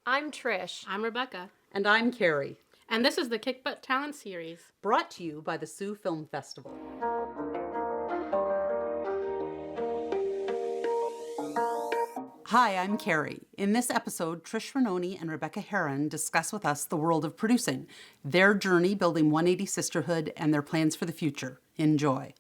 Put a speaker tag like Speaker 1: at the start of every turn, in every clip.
Speaker 1: I'm Trish.
Speaker 2: I'm Rebeka.
Speaker 3: And I'm Carrie.
Speaker 2: And this is the Kickbutt Talent Series.
Speaker 3: Brought to you by the Sioux Film Festival. Hi, I'm Carrie. In this episode, Trish, Rainone and Rebeka Herron discuss with us the world of producing, their journey building 180 Sisterhood, and their plans for the future. Enjoy.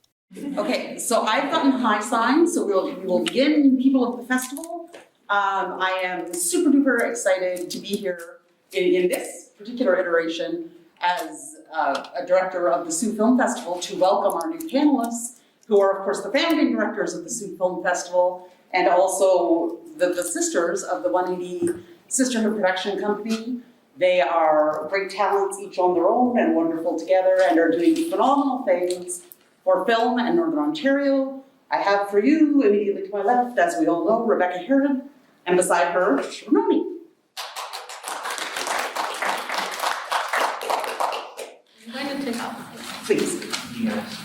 Speaker 3: Okay, so I've gotten high signs, so we will begin, people of the festival. I am super duper excited to be here in this particular iteration as a director of the Sioux Film Festival to welcome our new panelists, who are, of course, the founding directors of the Sioux Film Festival and also the sisters of the 180 Sisterhood Production Company. They are great talents, each on their own and wonderful together, and are doing phenomenal things for film in Northern Ontario. I have for you, immediately to my left, as we all know, Rebeka Herron, and beside her, Rainone.
Speaker 2: I'm going to take off.
Speaker 3: Please.
Speaker 4: Yes.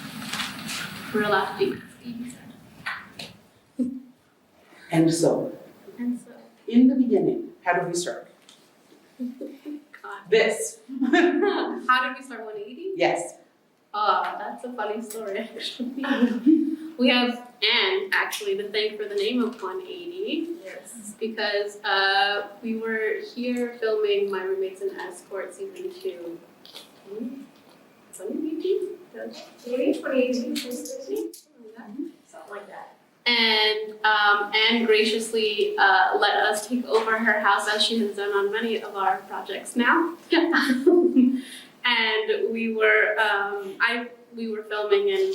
Speaker 2: We're allowed to do
Speaker 3: And so, in the beginning, how did we start?
Speaker 2: God.
Speaker 3: This.
Speaker 2: How did we start 180?
Speaker 3: Yes.
Speaker 2: That's a funny story, actually. We have Anne, actually, to thank for the name of 180.
Speaker 1: Yes.
Speaker 2: Because we were here filming My Roommates in Escort Season 2. 2018?
Speaker 1: 2018, 2013? Something like that.
Speaker 2: And Anne graciously let us take over her house, as she has done on many of our projects now. And we were filming and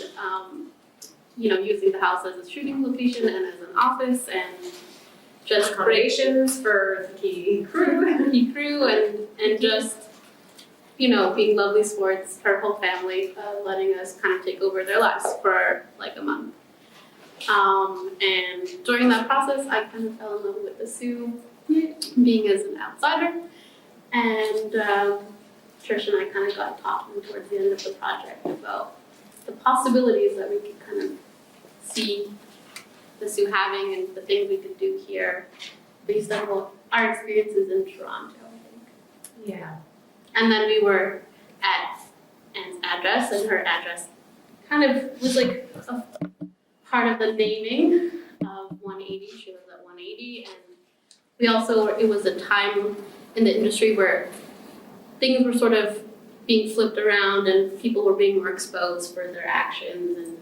Speaker 2: using the house as a shooting location and as an office and just
Speaker 1: Accommodations for the key crew.
Speaker 2: and just being lovely sports, her whole family letting us kind of take over their lives for like a month. And during that process, I kind of fell in love with the Sioux, being as an outsider, and Trish and I kind of got talking towards the end of the project about the possibilities that we could kind of see the Sioux having and the things we could do here based on our experiences in Toronto, I think.
Speaker 1: Yeah.
Speaker 2: And then we were at Anne's address, and her address kind of was like a part of the naming of 180. She lives at 180, and it was a time in the industry where things were sort of being flipped around and people were being more exposed for their actions, and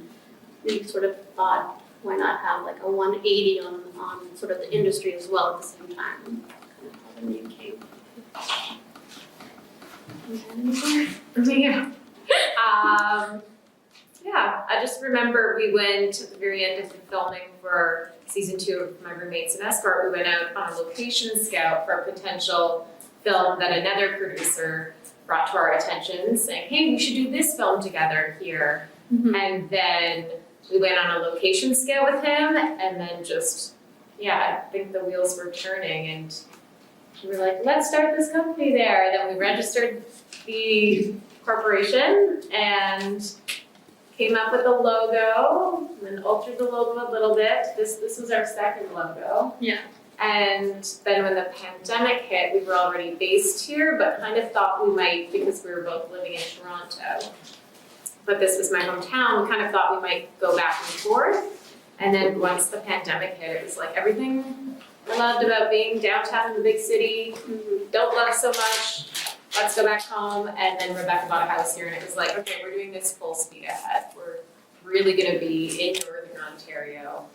Speaker 2: we sort of thought, why not have like a 180 on sort of the industry as well at the same time, kind of how the name came.
Speaker 1: Yeah, I just remember we went at the very end of the filming for season 2 of My Roommates in Escort. We went out on a location scout for a potential film that another producer brought to our attention, saying, hey, we should do this film together here.
Speaker 2: Mm-hmm.
Speaker 1: And then we went on a location scout with him, and then I think the wheels were turning, and we were like, let's start this company there. And then we registered the corporation and came up with a logo, and then altered the logo a little bit. This was our second logo.
Speaker 2: Yeah.
Speaker 1: And then when the pandemic hit, we were already based here, but kind of thought we might, because we were both living in Toronto, but this was my hometown, we kind of thought we might go back and forth. And then once the pandemic hit, it was like everything I loved about being downtown in the big city, don't love so much, let's go back home. And then Rebeka bought a house here, and it was like, okay, we're doing this full speed ahead. We're really gonna be in Northern Ontario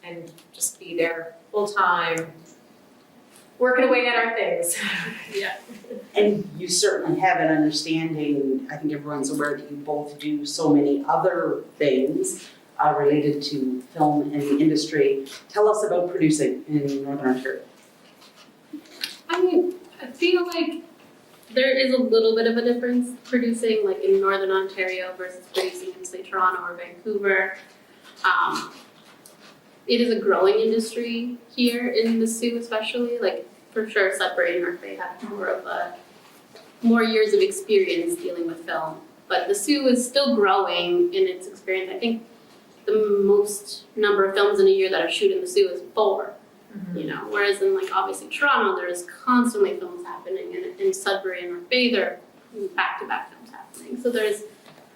Speaker 1: and just be there full time, working away at our things.
Speaker 2: Yeah.
Speaker 3: And you certainly have an understanding, I think everyone's aware that you both do so many other things related to film and the industry. Tell us about producing in Northern Ontario.
Speaker 2: I mean, I feel like there is a little bit of a difference producing like in Northern Ontario versus producing in say Toronto or Vancouver. It is a growing industry here in the Sioux, especially, like for sure separating or they have more years of experience dealing with film. But the Sioux is still growing in its experience. I think the most number of films in a year that are shot in the Sioux is 4. you know, whereas in like obviously Toronto, there's constantly films happening, and in Sudbury and North Bay, there are back-to-back films happening. So there's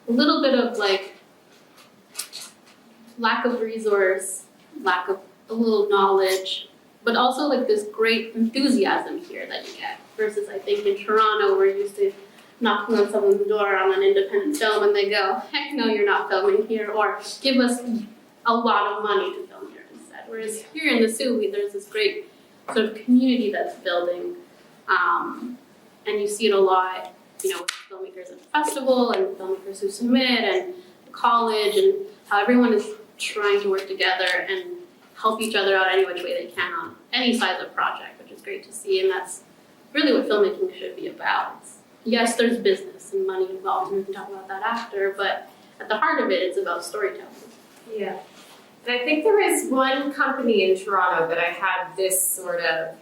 Speaker 2: a little bit of like lack of resource, lack of a little knowledge, but also like this great enthusiasm here that you get, versus I think in Toronto, we're used to knocking on someone's door on an independent film and they go, heck no, you're not filming here, or give us a lot of money to film here instead. Whereas here in the Sioux, there's this great sort of community that's building, and you see it a lot, you know, with filmmakers at the festival and filmmakers who submit and college, and how everyone is trying to work together and help each other out any which way they can on any size of project, which is great to see, and that's really what filmmaking should be about. Yes, there's business and money involved, and we can talk about that after, but at the heart of it, it's about storytelling.
Speaker 1: Yeah. And I think there is one company in Toronto that I had this sort of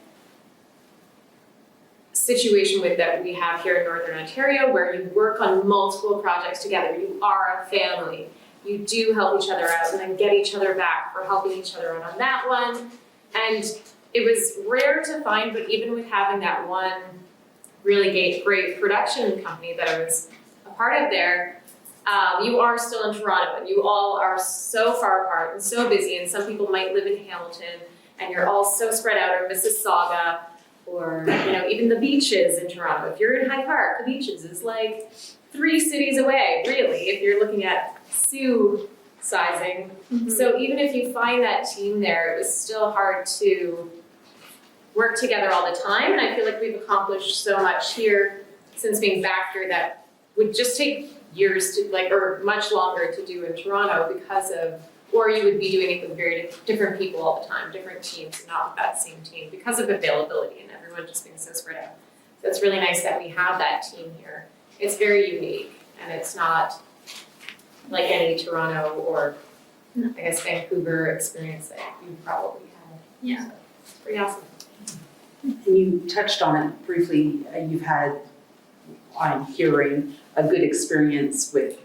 Speaker 1: situation with that we have here in Northern Ontario, where you work on multiple projects together. You are a family. You do help each other out and then get each other back for helping each other out on that one. And it was rare to find, but even with having that one really great production company that I was a part of there, you are still in Toronto, and you all are so far apart and so busy, and some people might live in Hamilton, and you're all so spread out, or Mississauga, or you know, even the beaches in Toronto. If you're in High Park, the beaches is like 3 cities away, really, if you're looking at Sioux sizing.
Speaker 2: Mm-hmm.
Speaker 1: So even if you find that team there, it was still hard to work together all the time, and I feel like we've accomplished so much here since being back here that would just take years to, like, or much longer to do in Toronto because of, or you would be doing it with very different people all the time, different teams, not with that same team, because of availability and everyone just being so spread out. So it's really nice that we have that team here. It's very unique, and it's not like any Toronto or I guess Vancouver experience that you probably had.
Speaker 2: Yeah.
Speaker 1: So it's pretty awesome.
Speaker 3: And you touched on it briefly. You've had, I'm hearing, a good experience with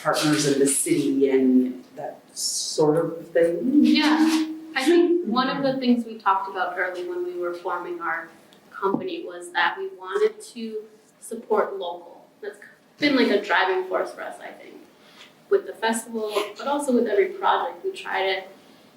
Speaker 3: partners in the city and that sort of thing.
Speaker 2: Yeah, I think one of the things we talked about early when we were forming our company was that we wanted to support local. That's been like a driving force for us, I think, with the festival, but also with every project. We try to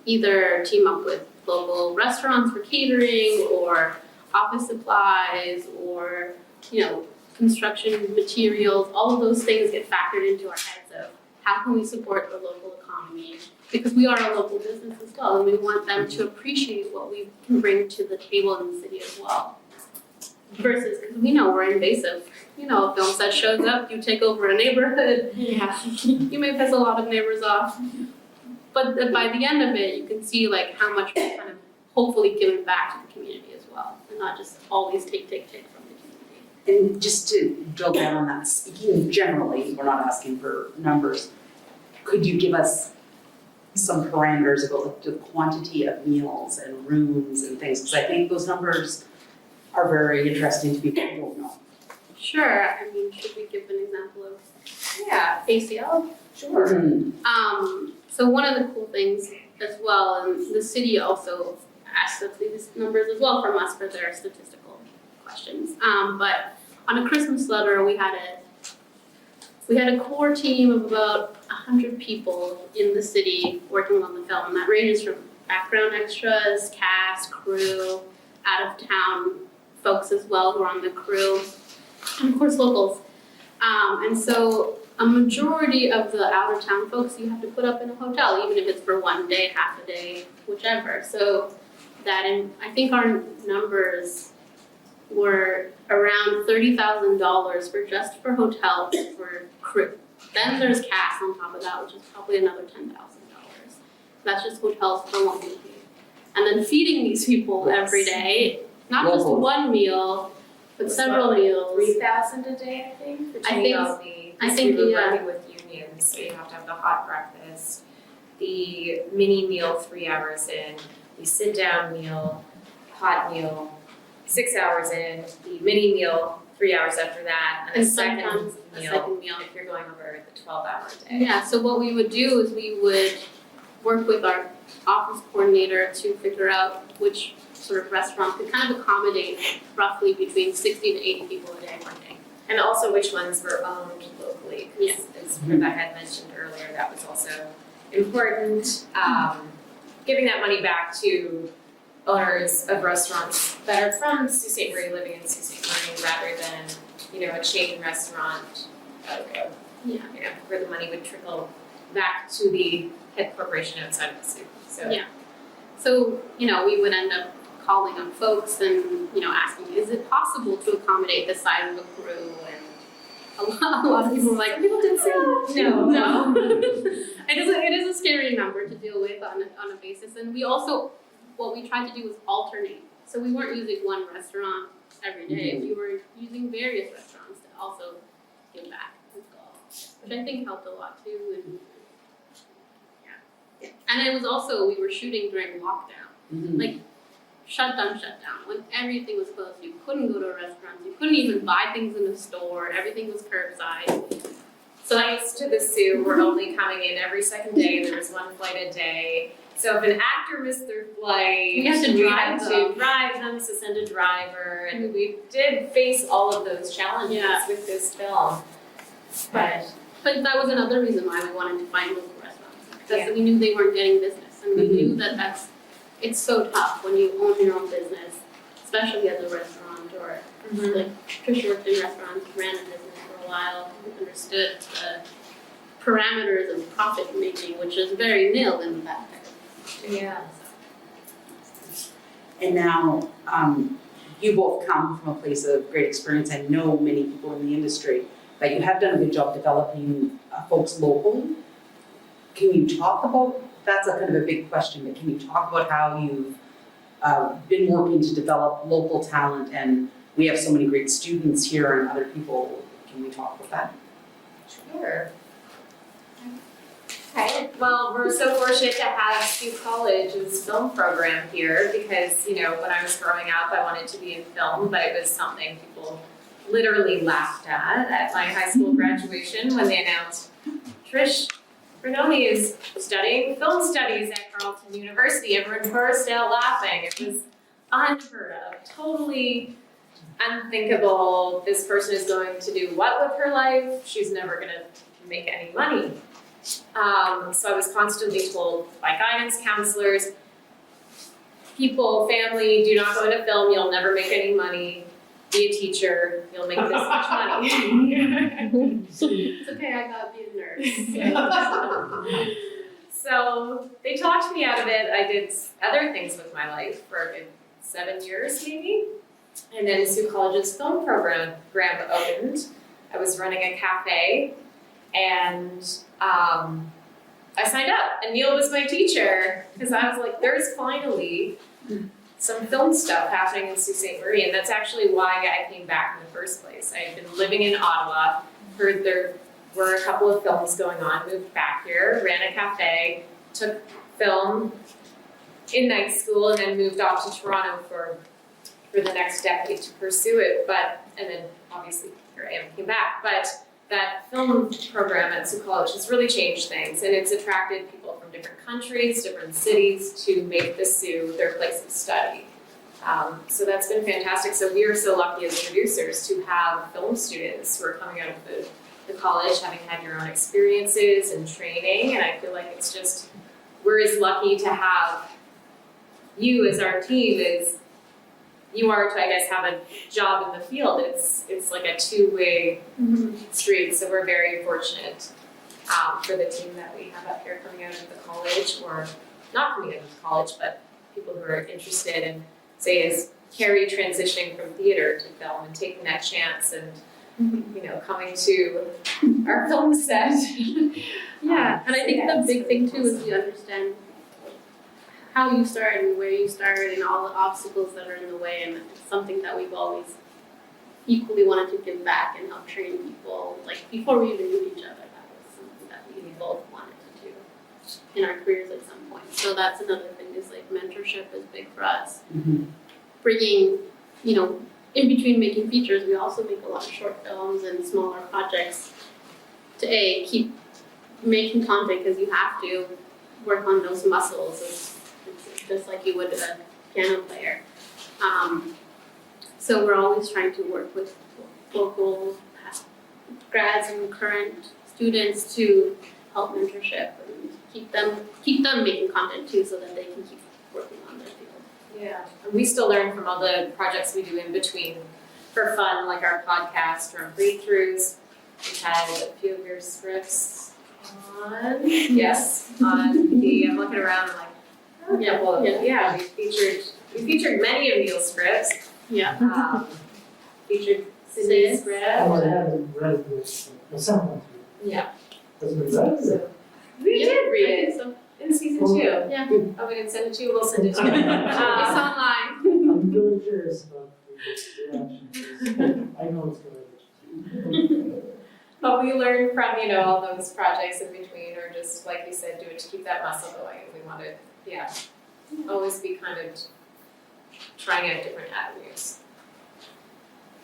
Speaker 2: either team up with local restaurants for catering, or office supplies, or, you know, construction materials. All of those things get factored into our heads of how can we support the local economy, because we are a local business as well, and we want them to appreciate what we can bring to the table in the city as well. Versus, because we know we're invasive. You know, a film set shows up, you take over a neighborhood.
Speaker 1: Yeah.
Speaker 2: You may piss a lot of neighbors off. But by the end of it, you can see like how much we're kind of hopefully giving back to the community as well, and not just always take from the community.
Speaker 3: And just to drill down on that, speaking generally, we're not asking for numbers, could you give us some parameters about the quantity of meals and rooms and things? Because I think those numbers are very interesting to people who don't know.
Speaker 2: Sure, I mean, should we give an example of ACL?
Speaker 1: Sure.
Speaker 2: So one of the cool things as well, and the city also asked us these numbers as well from us for their statistical questions. But on a Christmas letter, we had a core team of about 100 people in the city working on the film, and that ranges from background extras, cast, crew, out of town folks as well who are on the crew, and of course locals. And so a majority of the out of town folks you have to put up in a hotel, even if it's for one day, half a day, whichever. So that, I think our numbers were around $30,000 for hotels for crew. Then there's cast on top of that, which is probably another $10,000. That's just hotels for 1 week. And then feeding these people every day, not just one meal, but several meals.
Speaker 1: 3,000 a day, I think.
Speaker 2: I think
Speaker 1: we were
Speaker 2: yeah.
Speaker 1: working with unions, so you have to have the hot breakfast, the mini meal 3 hours in, the sit down meal, hot meal 6 hours in, the mini meal 3 hours after that, and a second meal if you're going over the 12-hour day.
Speaker 2: Yeah, so what we would do is we would work with our office coordinator to figure out which sort of restaurant could kind of accommodate roughly between 60 to 80 people a day one day.
Speaker 1: And also which ones were owned locally, because as Rebeka had mentioned earlier, that was also important. Giving that money back to owners of restaurants that are from Sault Ste. Marie, living in Sault Ste. Marie, rather than, a chain restaurant, where the money would trickle back to the head corporation outside of the city. So
Speaker 2: Yeah. So, we would end up calling up folks and, asking, is it possible to accommodate the size of a crew? And a lot of people were like,
Speaker 1: some people did say no.
Speaker 2: No. It is a scary number to deal with on a basis. And we also, what we tried to do was alternate. So we weren't using one restaurant every day. We were using various restaurants to also give back as well, which I think helped a lot too. And it was also, we were shooting during lockdown. Like, shut down. When everything was closed, you couldn't go to a restaurant, you couldn't even buy things in the store, everything was curbside.
Speaker 1: Flights to the Sioux were only coming in every second day, there was one flight a day. So if an actor missed their flight,
Speaker 2: We had to drive
Speaker 1: them, so send a driver, and we did face all of those challenges with this film. But
Speaker 2: that was another reason why we wanted to find local restaurants, because we knew they weren't getting business, and we knew that it's so tough when you own your own business, especially as a restaurant, or like Trish worked in restaurants, ran a business for a while, understood the parameters of profit making, which is very nil in that.
Speaker 3: And now, you both come from a place of great experience and know many people in the industry, but you have done a good job developing folks locally. Can you talk about, that's a kind of a big question, but can you talk about how you've been working to develop local talent, and we have so many great students here and other people, can we talk about that?
Speaker 1: Sure. Okay, well, we're so fortunate to have Sioux College's film program here because, when I was growing up, I wanted to be in film, but it was something people literally laughed at my high school graduation when they announced Trish Rainone is studying film studies at Carleton University. Everyone burst out laughing. It was unheard of, totally unthinkable. This person is going to do what with her life? She's never going to make any money. So I was constantly told by guidance counselors, family, do not go into film, you'll never make any money. Be a teacher, you'll make this much money.
Speaker 2: It's okay, I gotta be a nurse.
Speaker 1: So they talked me out of it. I did other things with my life for a good 7 years maybe. And then Sioux College's film program opened. I was running a cafe and I signed up and Neil was my teacher because I was like, there's finally some film stuff happening in Sault Ste. Marie, and that's actually why I came back in the first place. I had been living in Ottawa, heard there were a couple of films going on, moved back here, ran a cafe, took film in night school, and then moved off to Toronto for the next decade to pursue it. And then obviously here I am, came back. But that film program at Sioux College has really changed things, and it's attracted people from different countries, different cities to make the Sioux their place of study. So that's been fantastic. So we are so lucky as producers to have film students who are coming out of the college, having had your own experiences and training, and I feel like it's just, we're as lucky to have you as our team as you are to, I guess, have a job in the field. It's like a two-way street, so we're very fortunate for the team that we have up here coming out of the college, or not coming out of college, but people who are interested in, say, as Carrie transitioning from theater to film and taking that chance and, coming to our film set.
Speaker 2: Yeah, and I think the big thing too is you understand how you started and where you started and all the obstacles that are in the way, and it's something that we've always equally wanted to give back and help train people. Like before we even knew each other, that was something that we both wanted to do in our careers at some point. So that's another thing, is like mentorship is big for us. Bringing, in between making features, we also make a lot of short films and smaller projects to keep making content because you have to, work on those muscles. It's just like you would a piano player. So we're always trying to work with local past grads and current students to help mentorship and keep them making content too, so that they can keep working on their field.
Speaker 1: Yeah, and we still learn from all the projects we do in between for fun, like our podcast or read-throughs. We've had a few of your scripts on, yes, on the, I'm looking around like, we featured many of Neil's scripts.
Speaker 2: Yeah.
Speaker 1: Featured Cindy's script.
Speaker 4: Oh, I haven't read this, someone.
Speaker 1: Yeah.
Speaker 4: Has it been read?
Speaker 1: So, we did read
Speaker 2: I think
Speaker 1: it
Speaker 2: so.
Speaker 1: in season 2.
Speaker 2: Yeah.
Speaker 1: Oh, we didn't send it to you, we'll send it to you.
Speaker 2: It's online.
Speaker 4: I'm really curious about the reaction. I know it's good.
Speaker 1: But we learn from, all those projects in between, or just, like you said, do it to keep that muscle going. We want to, always be kind of trying out different avenues.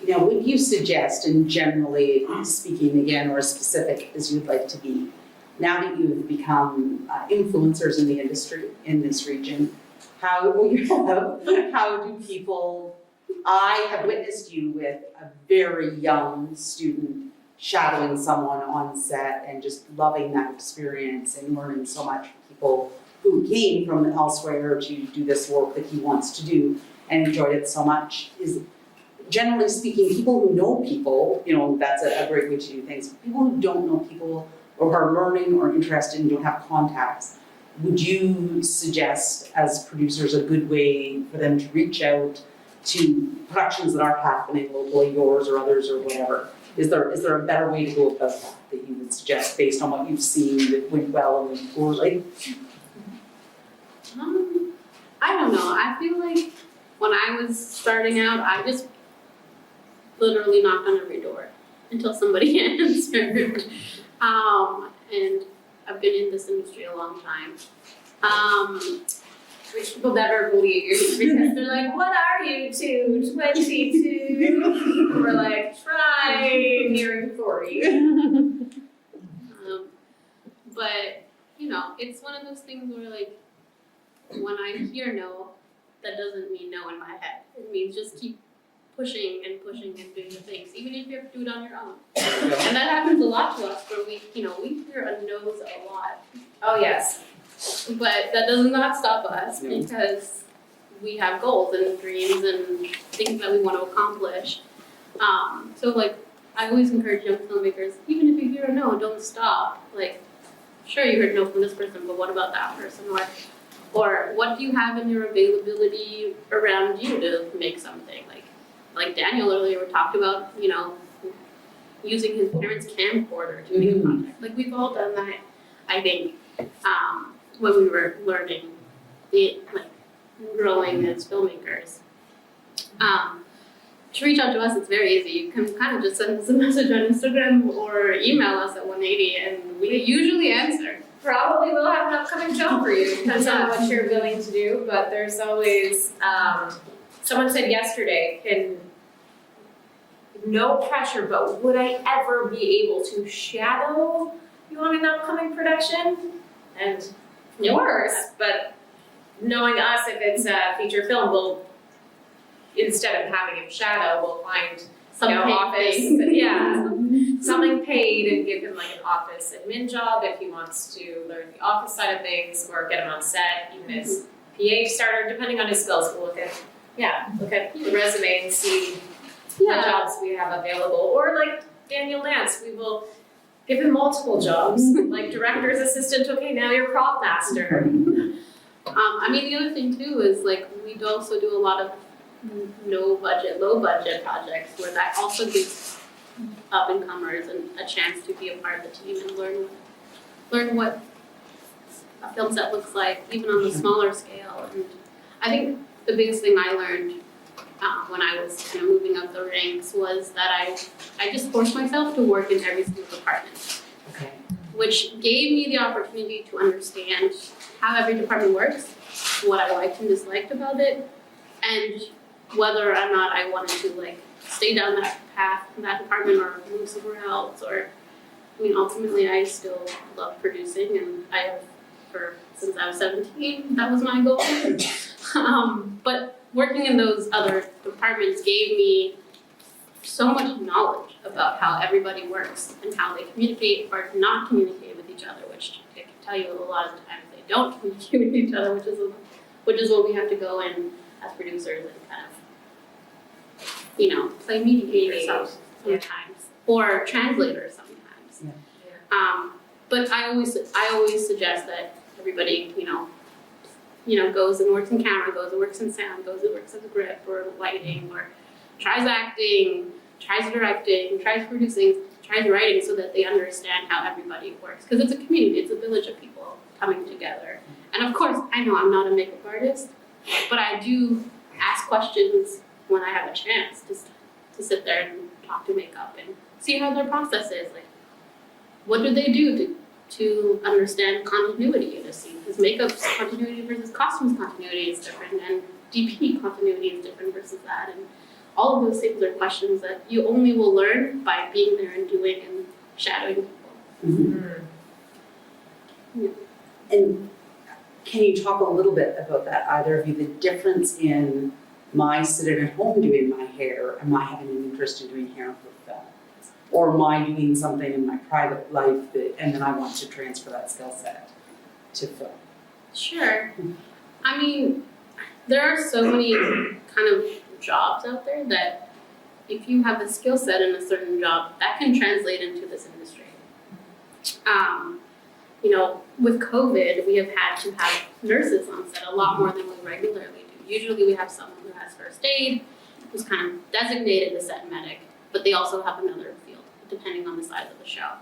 Speaker 3: Now, would you suggest, and generally speaking again, or as specific as you'd like to be, now that you've become influencers in the industry in this region, how do people, I have witnessed you with a very young student shadowing someone on set and just loving that experience and learning so much from people who came from elsewhere to do this work that he wants to do and enjoyed it so much. Is generally speaking, people who know people, that's a great way to do things. People who don't know people or are learning or interested and don't have contacts, would you suggest as producers a good way for them to reach out to productions that are happening locally, yours or others or whatever? Is there a better way to go about that you would suggest based on what you've seen that went well and went poorly?
Speaker 2: I don't know. I feel like when I was starting out, I just literally knocked on every door until somebody answered. And I've been in this industry a long time.
Speaker 1: Which people never believe because they're like, what are you, 22? We're like, try nearing 40.
Speaker 2: But, it's one of those things where like, when I hear no, that doesn't mean no in my head. It means just keep pushing and doing the things, even if you have to do it on your own. And that happens a lot to us where we hear a no's a lot.
Speaker 1: Oh, yes.
Speaker 2: But that does not stop us because we have goals and dreams and things that we want to accomplish. So like, I always encourage young filmmakers, even if you hear a no, don't stop. Like, sure, you heard no from this person, but what about that person? Or what do you have in your availability around you to make something? Like Daniel earlier talked about, using his parents' camcorder to make a project. Like, we've all done that, I think, when we were learning, growing as filmmakers. To reach out to us, it's very easy. You can kind of just send us a message on Instagram or email us at 180, and we usually answer.
Speaker 1: Probably will have an upcoming job for you, depends on what you're willing to do, but there's always, someone said yesterday, no pressure, but would I ever be able to shadow you on an upcoming production? And of course, but knowing us, if it's a feature film, we'll, instead of having him shadow, we'll find something paid and give him like an office admin job if he wants to learn the office side of things, or get him on set, even as PA starter, depending on his skills. We'll look at the resume and see what jobs we have available. Or like Daniel Nance, we will give him multiple jobs, like director's assistant, okay, now you're prop master.
Speaker 2: The other thing too is like, we also do a lot of low budget projects where that also gives up and comers a chance to be a part of the team and learn what a film set looks like, even on the smaller scale. And I think the biggest thing I learned when I was kind of moving up the ranks was that I just forced myself to work in every single department.
Speaker 3: Okay.
Speaker 2: Which gave me the opportunity to understand how every department works, what I liked and disliked about it, and whether or not I wanted to stay down that path in that department or move somewhere else. Or, ultimately I still love producing, and I have since I was 17. That was my goal. But working in those other departments gave me so much knowledge about how everybody works and how they communicate or not communicate with each other, which I can tell you a lot of the times they don't communicate with each other, which is what we have to go in as producers and kind of, play mediator sometimes, or translator sometimes.
Speaker 3: Yeah.
Speaker 2: But I always suggest that everybody, goes and works in camera, goes and works in sound, goes and works as a grip or lighting, or tries acting, tries directing, tries producing, tries writing, so that they understand how everybody works. Because it's a community, it's a village of people coming together. And of course, I know I'm not a makeup artist, but I do ask questions when I have a chance to sit there and talk to makeup and see how their process is. Like, what do they do to understand continuity in a scene? Because makeup's continuity versus costumes continuity is different, and DP continuity is different versus that. And all of those things are questions that you only will learn by being there and doing and shadowing people.
Speaker 3: Mm-hmm. Yeah. And can you talk a little bit about that, either of you, the difference in my sitting at home doing my hair and my having an interest in doing hair for film, or my doing something in my private life and then I want to transfer that skill set to film?
Speaker 2: Sure. I mean, there are so many kind of jobs out there that if you have a skill set in a certain job, that can translate into this industry. With COVID, we have had to have nurses on set a lot more than we regularly do. Usually we have someone who has first aid, who's kind of designated a set medic, but they also have another field, depending on the size of the show.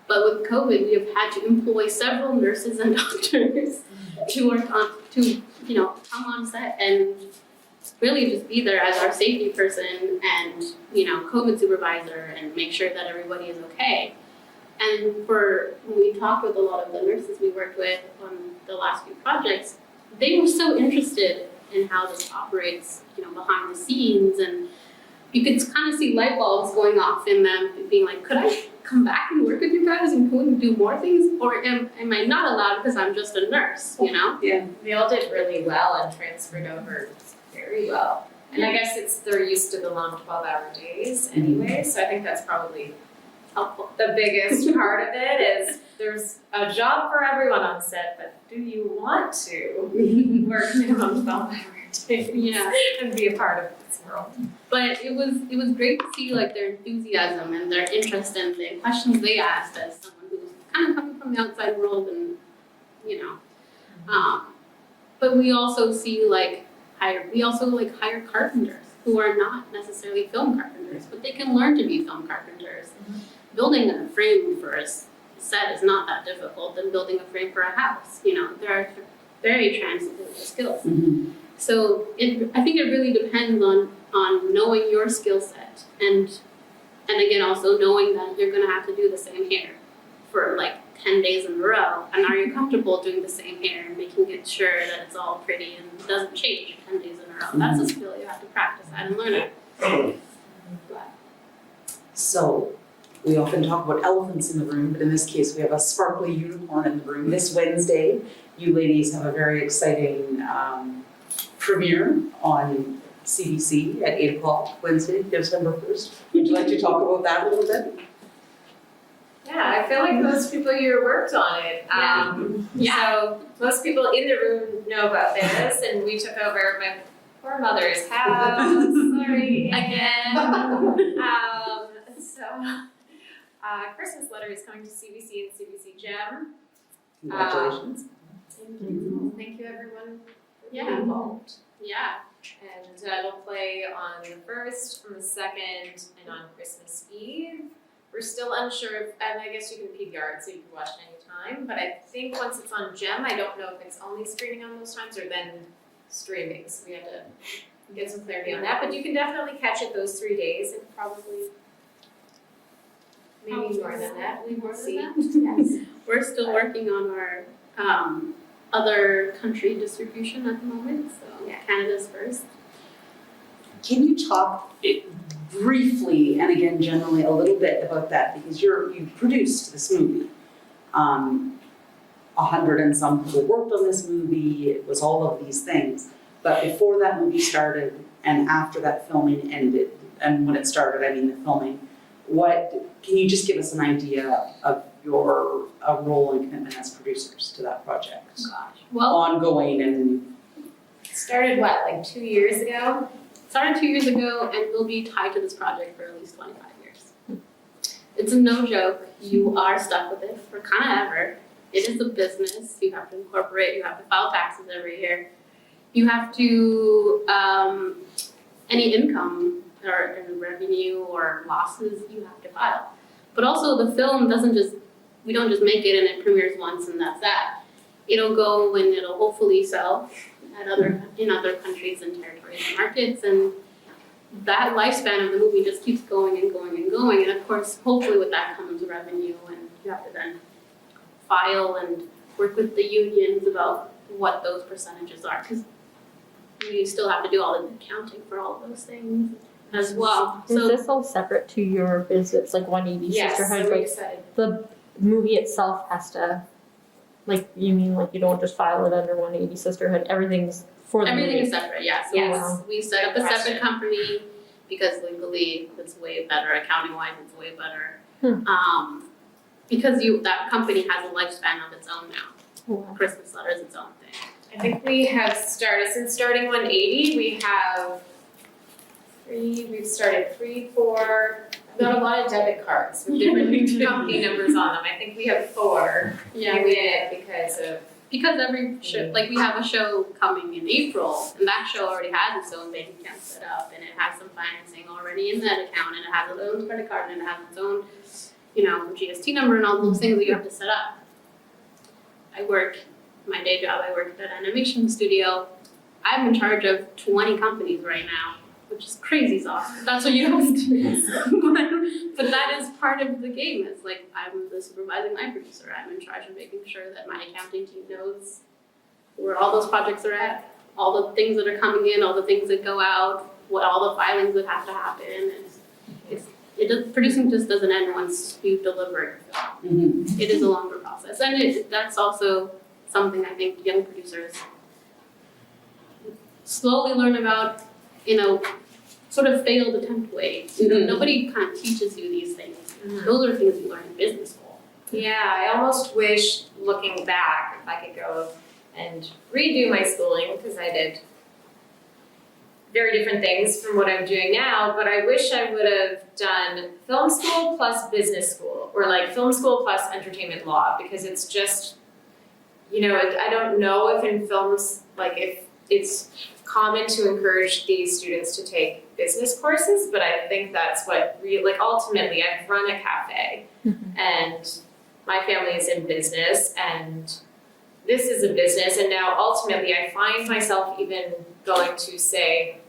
Speaker 2: But with COVID, we have had to employ several nurses and doctors to come on set and really just be there as our safety person and, COVID supervisor and make sure that everybody is okay. And when we talked with a lot of the nurses we worked with on the last few projects, they were so interested in how this operates, behind the scenes, and you could kind of see light bulbs going off in them, being like, could I come back and work with you guys and can we do more things? Or am I not allowed because I'm just a nurse,
Speaker 3: Yeah.
Speaker 1: They all did really well and transferred over very well. And I guess they're used to the long 12-hour days anyway, so I think that's probably
Speaker 2: Helpful.
Speaker 1: the biggest part of it is there's a job for everyone on set, but do you want to work minimum 12-hour days and be a part of this world?
Speaker 2: But it was great to see their enthusiasm and their interest in the questions they asked as someone who's kind of coming from the outside world and but we also see hire carpenters who are not necessarily film carpenters, but they can learn to be film carpenters. Mm-hmm. Building a frame for a set is not that difficult than building a frame for a house. There are very translatable skills. Mm-hmm. So I think it really depends on knowing your skill set and again also knowing that you're gonna have to do the same hair for 10 days in a row, and are you comfortable doing the same hair and making it sure that it's all pretty and doesn't change 10 days in a row. That's a skill you have to practice at and learn it. But.
Speaker 3: So we often talk about elephants in the room, but in this case we have a sparkly unicorn in the room. This Wednesday, you ladies have a very exciting premiere on CBC at 8 o'clock Wednesday, December 1st. Would you like to talk about that a little bit?
Speaker 1: Yeah, I feel like most people here worked on it. So most people in the room know about this, and we took over my poor mother's house. Sorry, again. Christmas letter is coming to CBC and CBC Gem.
Speaker 3: Congratulations.
Speaker 1: Thank you, everyone, for being
Speaker 2: Yeah.
Speaker 1: involved.
Speaker 2: Yeah.
Speaker 1: And it'll play on the 1st, on the 2nd, and on Christmas Eve. We're still unsure and I guess you can PVR it so you can watch it anytime, but I think once it's on Gem, I don't know if it's only screening on those times or then streaming, so we have to get some clarity on that, but you can definitely catch it those 3 days and probably maybe more than that, we will see. Yes.
Speaker 2: We're still working on our other country distribution at the moment, so Canada's first.
Speaker 3: Can you talk briefly, and again generally, a little bit about that, because you produced this movie. 100 and some people worked on this movie, it was all of these things. But before that movie started and after that filming ended, and when it started, I mean the filming, can you just give us an idea of your role and commitment as producers to that project?
Speaker 2: Gosh. Well,
Speaker 3: Ongoing and
Speaker 1: Started what, like 2 years ago?
Speaker 2: started 2 years ago and will be tied to this project for at least 25 years. It's no joke. You are stuck with it for kind of ever. It is a business. You have to incorporate. You have to file taxes every year. You have to, any income or revenue or losses, you have to file. But also the film we don't just make it and it premieres once and that's that. It'll go and it'll hopefully sell in other countries and territories and markets, and that lifespan of the movie just keeps going and going and going. And of course, hopefully with that comes revenue, and you have to then file and work with the unions about what those percentages are, because you still have to do all the accounting for all of those things as well.
Speaker 5: Is this all separate to your business, like 180
Speaker 1: Yes,
Speaker 5: Sisterhood?
Speaker 1: I'm
Speaker 5: Like
Speaker 1: excited.
Speaker 5: the movie itself has to, like, you mean like you don't just file it under 180 Sisterhood? Everything's for the
Speaker 2: Everything
Speaker 5: movie.
Speaker 2: is separate, yeah. So
Speaker 1: Yes.
Speaker 2: we set up a
Speaker 1: Good
Speaker 2: separate
Speaker 1: question.
Speaker 2: company because legally it's way better, accounting wise it's way better. Because that company has a lifespan of its own now.
Speaker 5: Wow.
Speaker 2: Christmas letter is its own thing.
Speaker 1: I think we have since starting 180, we've started 3, 4, we've got a lot of debit cards with different company numbers on them. I think we have 4.
Speaker 2: Yeah,
Speaker 1: We did it because
Speaker 2: every show, like we have a show coming in April, and that show already has its own bank account set up, and it has some financing already in that account, and it has its own credit card, and it has its own, GST number and all those things that you have to set up. My day job, I work at an animation studio. I'm in charge of 20 companies right now, which is crazy sauce. That's what you don't do. But that is part of the game. It's like I'm the supervising line producer. I'm in charge of making sure that my accounting team knows where all those projects are at, all the things that are coming in, all the things that go out, what all the filings that have to happen. Producing just doesn't end once you deliver it. It is a longer process, and that's also something I think young producers slowly learn about in a sort of failed attempt way. Nobody kind of teaches you these things. Those are things you learn in business school.
Speaker 1: Yeah, I almost wish, looking back, if I could go and redo my schooling, because I did very different things from what I'm doing now, but I wish I would have done film school plus business school, or like film school plus entertainment law, because it's just, I don't know if in films, like if it's common to encourage these students to take business courses, but I think that's what ultimately I've run a cafe and my family is in business and this is a business, and now ultimately I find myself even going to say,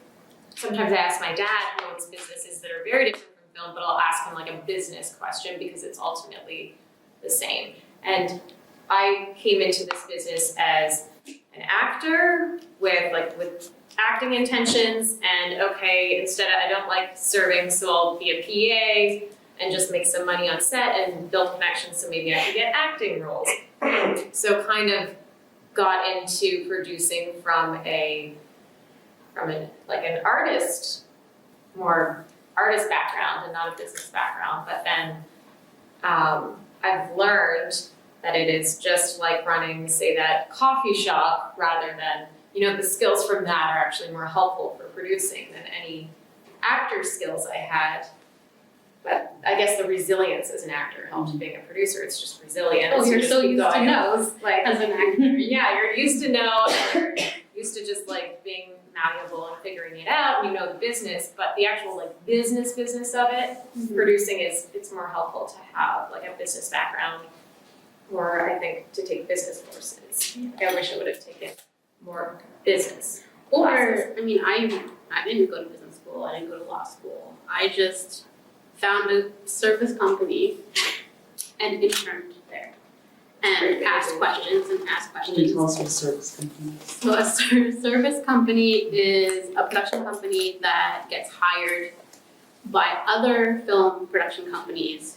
Speaker 1: sometimes I ask my dad who owns businesses that are very different from film, but I'll ask him like a business question because it's ultimately the same. And I came into this business as an actor with acting intentions, and instead I don't like serving, so I'll be a PA and just make some money on set and build connections so maybe I can get acting roles. So kind of got into producing from an artist, more artist background and not a business background, but then I've learned that it is just like running, say, that coffee shop, rather than, the skills from that are actually more helpful for producing than any actor skills I had. But I guess the resilience as an actor helped being a producer. It's just resilient.
Speaker 2: Oh, you're so used to know
Speaker 1: as
Speaker 2: an actor.
Speaker 1: Yeah, you're used to know, and you're used to just being malleable and figuring it out. You know the business, but the actual business of it, producing it's more helpful to have a business background, or I think to take business courses. I wish I would have taken more business classes.
Speaker 2: I didn't go to business school. I didn't go to law school. I just found a service company and interned there and asked questions and asked
Speaker 3: Can you
Speaker 2: questions.
Speaker 3: tell us what a service company is?
Speaker 2: So a service company is a production company that gets hired by other film production companies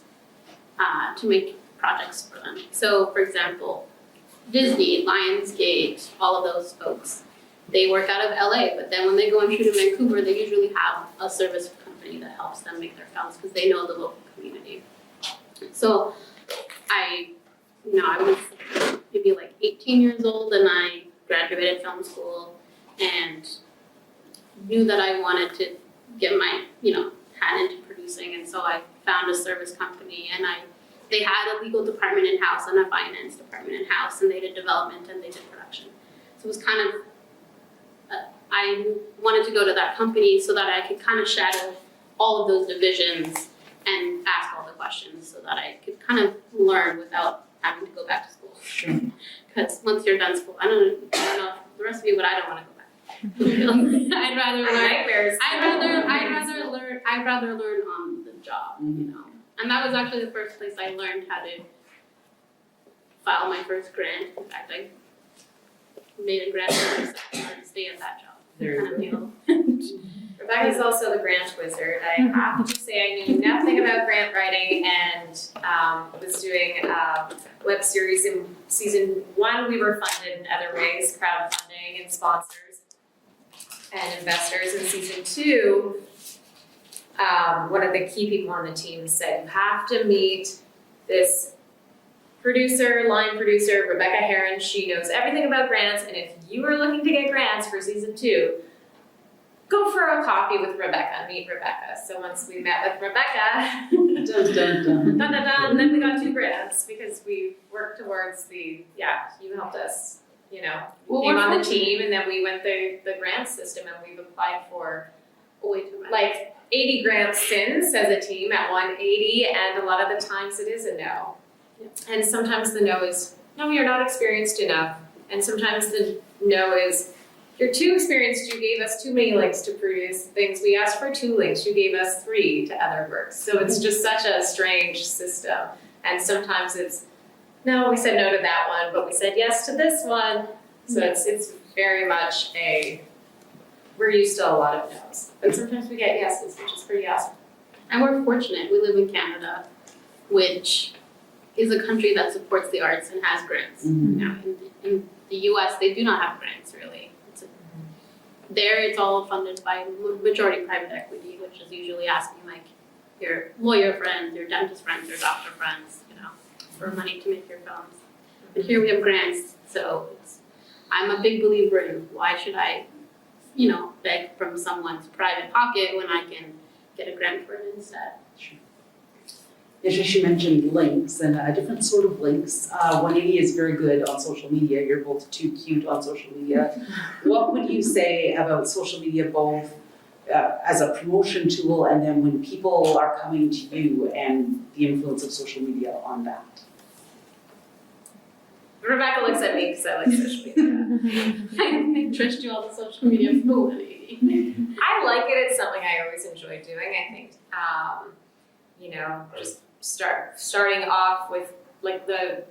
Speaker 2: to make projects for them. So for example, Disney, Lionsgate, all of those folks. They work out of LA, but then when they go and shoot in Vancouver, they usually have a service company that helps them make their films because they know the local community. So I was maybe like 18 years old and I graduated film school and knew that I wanted to get my, hand into producing, and so I found a service company and they had a legal department in-house and a finance department in-house, and they did development and they did production. So it was kind of, I wanted to go to that company so that I could kind of shadow all of those divisions and ask all the questions so that I could kind of learn without having to go back to school. Because once you're done school, I don't know the rest of you, but I don't want to go back. I'd rather learn. I'd rather learn on the job, And that was actually the first place I learned how to file my first grant. In fact, I made a grant for myself to stay at that job.
Speaker 3: There you go.
Speaker 1: Rebecca's also the grant wizard. I have to say I knew nothing about grant writing and was doing a web series in season 1. We were funded in other ways, crowdfunding and sponsors and investors. In season 2, one of the key people on the team said, you have to meet this line producer, Rebeka Herron. She knows everything about grants, and if you are looking to get grants for season 2, go for a coffee with Rebeka, meet Rebeka. So once we met with Rebeka, and then we got 2 grants because we worked towards you helped us, came on the team, and then we went through the grant system and we've applied for like 80 grants since as a team at 180, and a lot of the times it is a no. And sometimes the no is, no, you're not experienced enough. And sometimes the no is, you're too experienced, you gave us too many links to produce things. We asked for 2 links, you gave us 3 to other works. So it's just such a strange system. And sometimes it's, no, we said no to that one, but we said yes to this one. So it's very much we're used to a lot of no's. But sometimes we get yeses, which is pretty awesome.
Speaker 2: And we're fortunate. We live in Canada, which is a country that supports the arts and has grants. In the US, they do not have grants, really. There, it's all funded by majority private equity, which is usually asking like your lawyer friends, your dentist friends, your doctor friends, for money to make your films. But here we have grants, so I'm a big believer in why should I, beg from someone's private pocket when I can get a grant for it instead.
Speaker 3: Sure. Trish, you mentioned links and different sort of links. 180 is very good on social media. You're both too cute on social media. What would you say about social media both as a promotion tool and then when people are coming to you and the influence of social media on that?
Speaker 1: Rebeka looks at me because I like social media.
Speaker 2: I think Trish do all the social media for 180.
Speaker 1: I like it. It's something I always enjoy doing. I think, just starting off with I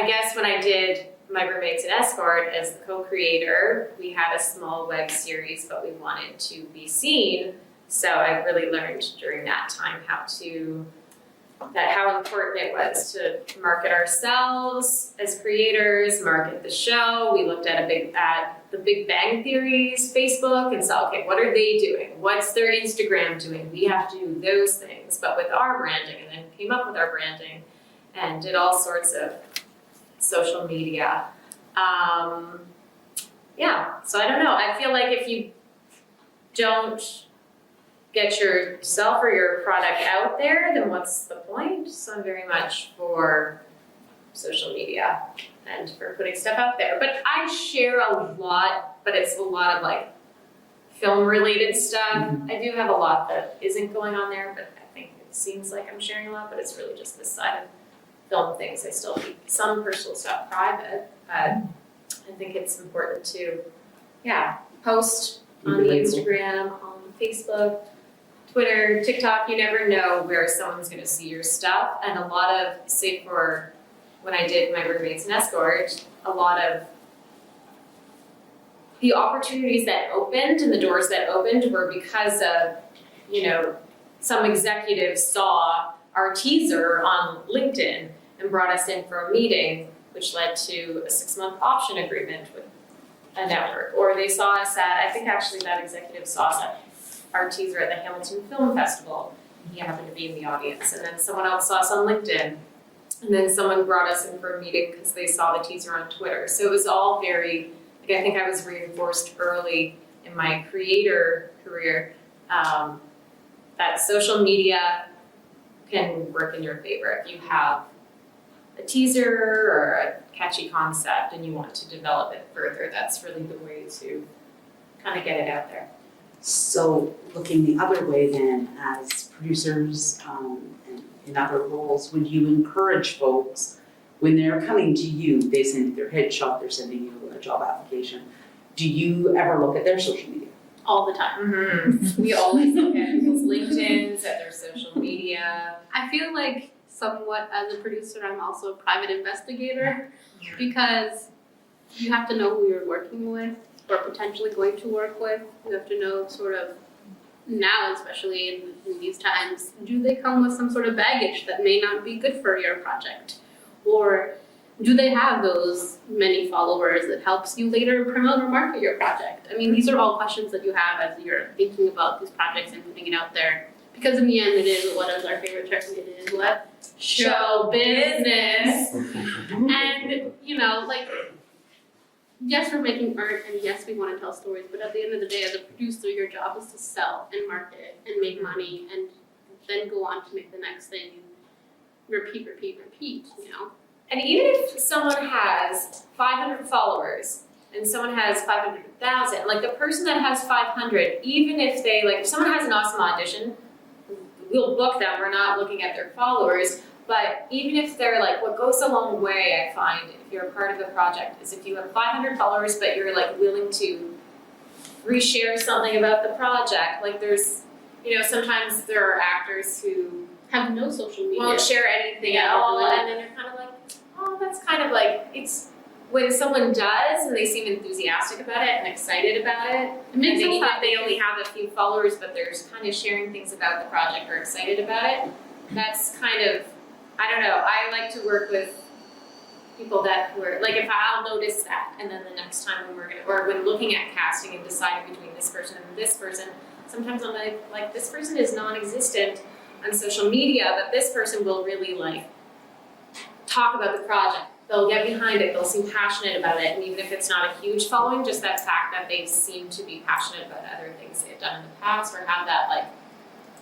Speaker 1: guess when I did My Roommates and Escort as the co-creator, we had a small web series, but we wanted to be seen. So I really learned during that time how important it was to market ourselves as creators, market the show. We looked at the Big Bang Theory's Facebook and saw, okay, what are they doing? What's their Instagram doing? We have to do those things, but with our branding, and then came up with our branding and did all sorts of social media. So I don't know. I feel like if you don't get yourself or your product out there, then what's the point? So I'm very much for social media and for putting stuff out there. But I share a lot, but it's a lot of film related stuff. I do have a lot that isn't going on there, but I think it seems like I'm sharing a lot, but it's really just this side of film things. I still keep some personal stuff private, but I think it's important to, post on the Instagram, on Facebook, Twitter, TikTok. You never know where someone's going to see your stuff. And a lot of, say for when I did My Roommates and Escort, a lot of the opportunities that opened and the doors that opened were because of, some executives saw our teaser on LinkedIn and brought us in for a meeting which led to a 6-month option agreement with a network. Or they saw us at, I think actually that executive saw us at our teaser at the Hamilton Film Festival. He happened to be in the audience. And then someone else saw us on LinkedIn. And then someone brought us in for a meeting because they saw the teaser on Twitter. So it was all very, like, I think I was reinforced early in my creator career that social media can work in your favor if you have a teaser or a catchy concept and you want to develop it further. That's really the way to kind of get it out there.
Speaker 3: So looking the other way then, as producers and in other roles, would you encourage folks when they're coming to you, they send their headshot, they're sending you a job application, do you ever look at their social media?
Speaker 2: All the time.
Speaker 1: Mm-hmm. We always look at people's LinkedIn's, at their social media.
Speaker 2: I feel like somewhat as a producer, I'm also a private investigator because you have to know who you're working with or potentially going to work with. You have to know sort of now, especially in these times, do they come with some sort of baggage that may not be good for your project? Or do they have those many followers that helps you later promote or market your project? I mean, these are all questions that you have as you're thinking about these projects and putting it out there. Because in the end, it is, what is our favorite term? It is what? Show business. And, you know, like, yes, we're making art, and yes, we want to tell stories, but at the end of the day, as a producer, your job is to sell and market and make money and then go on to make the next thing and repeat, you know?
Speaker 1: And even if someone has 500 followers and someone has 500,000, like the person that has 500, even if they, like, if someone has an awesome audition, we'll book them, we're not looking at their followers, but even if they're like, what goes a long way, I find, if you're a part of the project, is if you have 500 followers, but you're like willing to reshare something about the project, like there's, you know, sometimes there are actors who
Speaker 2: Have no social media.
Speaker 1: won't share anything at all, and then you're kind of like, oh, that's kind of like, it's when someone does and they seem enthusiastic about it and excited about it,
Speaker 2: It makes
Speaker 1: and
Speaker 2: sense
Speaker 1: even
Speaker 2: that
Speaker 1: if they only have a few followers, but they're kind of sharing things about the project or excited about it, that's kind of, I don't know, I like to work with people that were, like if I'll notice that, and then the next time when we're gonna, or when looking at casting and deciding between this person and this person, sometimes I'm like this person is non-existent on social media, but this person will really like talk about the project. They'll get behind it, they'll seem passionate about it, and even if it's not a huge following, just that fact that they seem to be passionate about other things they've done in the past or have that like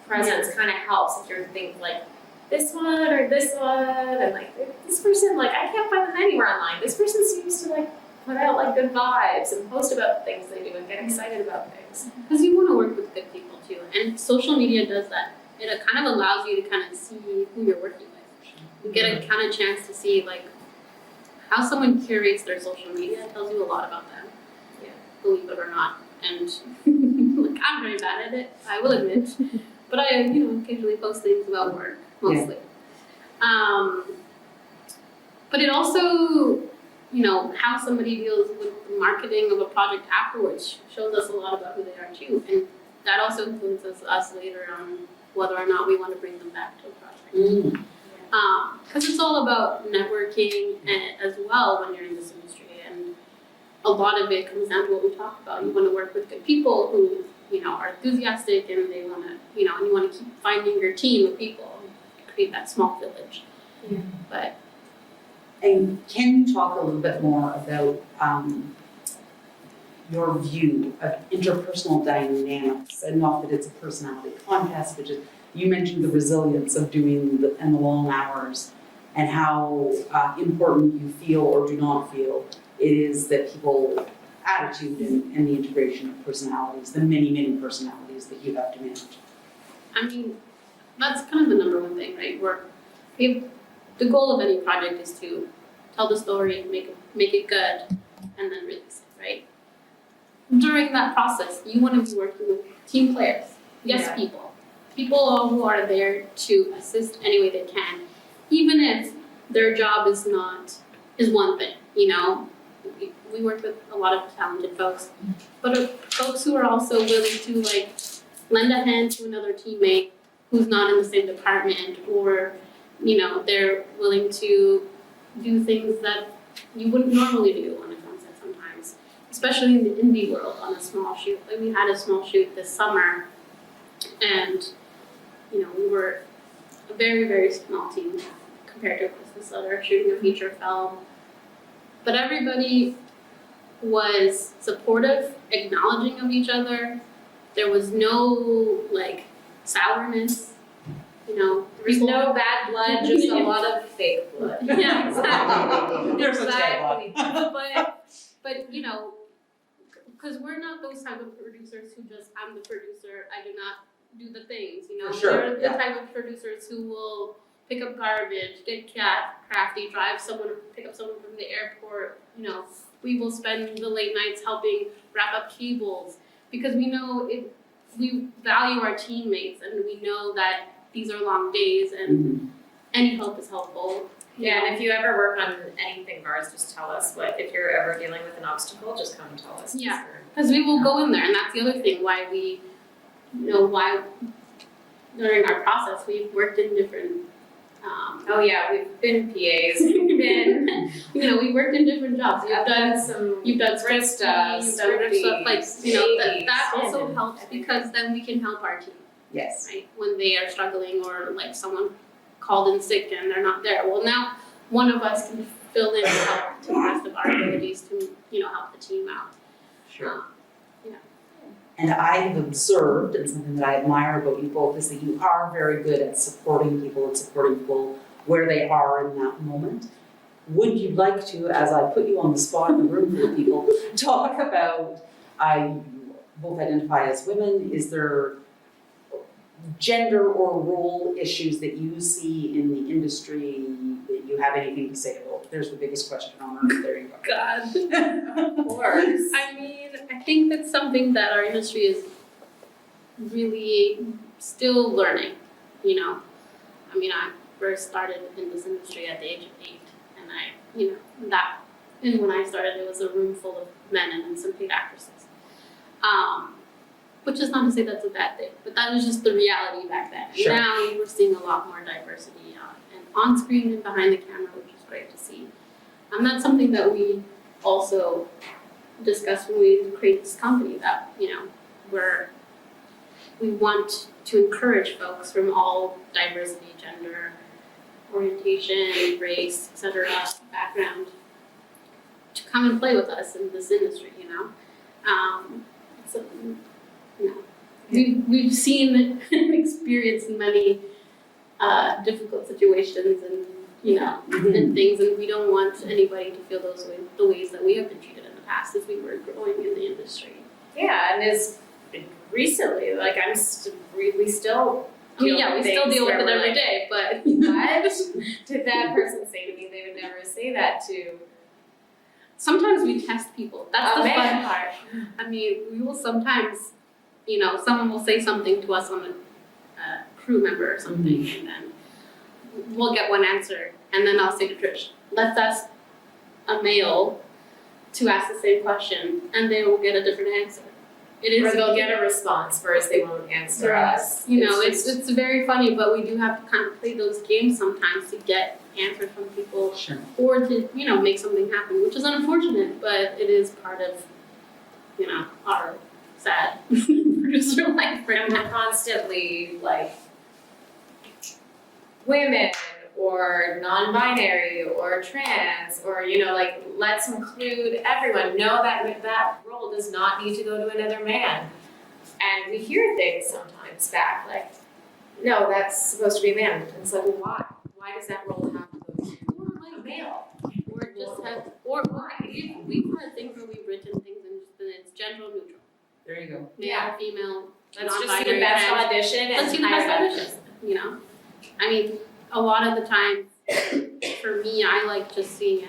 Speaker 1: presence kind of helps if you're thinking like this one or this one, and like this person, like I can't find them anywhere online. This person seems to like put out like good vibes and post about the things they do and get excited about things.
Speaker 2: Because you want to work with good people too, and social media does that. It kind of allows you to kind of see who you're working with. You get a kind of chance to see like how someone curates their social media. It tells you a lot about them.
Speaker 1: Yeah.
Speaker 2: Believe it or not, and like I'm very bad at it, I will admit. But I, you know, occasionally post things about work, mostly. But it also, you know, how somebody deals with the marketing of a project afterwards shows us a lot about who they are too, and that also influences us later on whether or not we want to bring them back to a project. Because it's all about networking as well when you're in this industry, and a lot of it comes down to what we talked about. You want to work with good people who, you know, are enthusiastic and they want to, you know, and you want to keep finding your team of people, create that small village.
Speaker 1: Yeah.
Speaker 2: But
Speaker 3: And can you talk a little bit more about your view of interpersonal dynamics, and not that it's a personality contest, but just you mentioned the resilience of doing the long hours and how important you feel or do not feel it is that people attitude and the integration of personalities, the many personalities that you have to manage.
Speaker 2: I mean, that's kind of the number one thing, right? The goal of any project is to tell the story, make it good, and then release it, right? During that process, you want to be working with team players,
Speaker 1: Yeah.
Speaker 2: people who are there to assist any way they can, even if their job is one thing, you know. We work with a lot of talented folks, but folks who are also willing to like lend a hand to another teammate who's not in the same department, or you know, they're willing to do things that you wouldn't normally do on a film set sometimes, especially in the indie world on a small shoot. Like we had a small shoot this summer, and we were a very, very small team compared to this other shooting a feature film. But everybody was supportive, acknowledging of each other. There was no like sourness,
Speaker 1: There was no bad blood, just a lot of fake blood.
Speaker 2: Yeah, exactly.
Speaker 3: There's a
Speaker 1: Exactly.
Speaker 2: But because we're not those type of producers who just, I'm the producer, I do not do the things,
Speaker 3: For sure,
Speaker 2: They're the
Speaker 3: yeah.
Speaker 2: type of producers who will pick up garbage, get crafty, pick up someone from the airport, we will spend the late nights helping wrap up cables because we know we value our teammates and we know that these are long days and any help is helpful.
Speaker 1: Yeah, and if you ever work on anything of ours, just tell us. If you're ever dealing with an obstacle, just come and tell us.
Speaker 2: Yeah. Because we will go in there, and that's the other thing why we, why during our process we've worked in different.
Speaker 1: Oh yeah, we've been PAs. We've been.
Speaker 2: We worked in different jobs.
Speaker 1: You've done
Speaker 2: script
Speaker 1: stuff,
Speaker 2: you've done other stuff like that also
Speaker 1: stand-in.
Speaker 2: helps because then we can help our team,
Speaker 3: Yes.
Speaker 2: right? When they are struggling or like someone called in sick and they're not there. Well, now one of us can fill in and help to the best of our abilities to help the team out.
Speaker 3: Sure.
Speaker 2: Yeah.
Speaker 3: And I have observed, and something that I admire about you both, is that you are very good at supporting people where they are in that moment. Would you like to, as I put you on the spot in a room full of people, talk about, you both identify as women, is there gender or role issues that you see in the industry that you have anything to say about? There's the biggest question on earth. There you go.
Speaker 2: God.
Speaker 1: Of course.
Speaker 2: I mean, I think that's something that our industry is really still learning, I mean, I first started in this industry at the age of 8, and when I started, it was a room full of men and then some paid actresses. Which is not to say that's a bad thing, but that was just the reality back then.
Speaker 3: Sure.
Speaker 2: Now we're seeing a lot more diversity and on screen and behind the camera, which is great to see. And that's something that we also discussed when we created this company, that we want to encourage folks from all diversity, gender, orientation, race, etc., background, to come and play with us in this industry. So, we've seen and experienced many difficult situations and and things, and we don't want anybody to feel the ways that we have been treated in the past as we were growing in the industry.
Speaker 1: Yeah, and as recently, like we still.
Speaker 2: I mean, yeah, we still deal with it every
Speaker 1: like,
Speaker 2: day, but
Speaker 1: What did that person say to me? They would never say that to.
Speaker 2: sometimes we test people. That's
Speaker 1: Oh,
Speaker 2: the
Speaker 1: man.
Speaker 2: fun part. I mean, we will sometimes, someone will say something to us on a crew member or something, and then we'll get one answer, and then I'll say to Trish, let's ask a male to ask the same question, and they will get a different answer.
Speaker 1: Or they'll get a response, whereas they won't answer us.
Speaker 2: It's very funny, but we do have to kind of play those games sometimes to get answers from people,
Speaker 3: Sure.
Speaker 2: or to make something happen, which is unfortunate, but it is part of our sad producer life right
Speaker 1: And
Speaker 2: now.
Speaker 1: we're constantly like women or non-binary or trans or let's include everyone. Know that role does not need to go to another man. And we hear things sometimes back like, no, that's supposed to be a man. And it's like, well, why? Why does that role have to go to a male?
Speaker 2: Or just have, or we've had things where we've written things and it's gender neutral.
Speaker 3: There you go.
Speaker 2: Male,
Speaker 1: Yeah.
Speaker 2: female,
Speaker 1: Let's just see
Speaker 2: non-binary,
Speaker 1: the best
Speaker 2: trans.
Speaker 1: audition and
Speaker 2: Let's see the
Speaker 1: hire
Speaker 2: best
Speaker 1: that
Speaker 2: audition, I mean, a lot of the time, for me, I like just seeing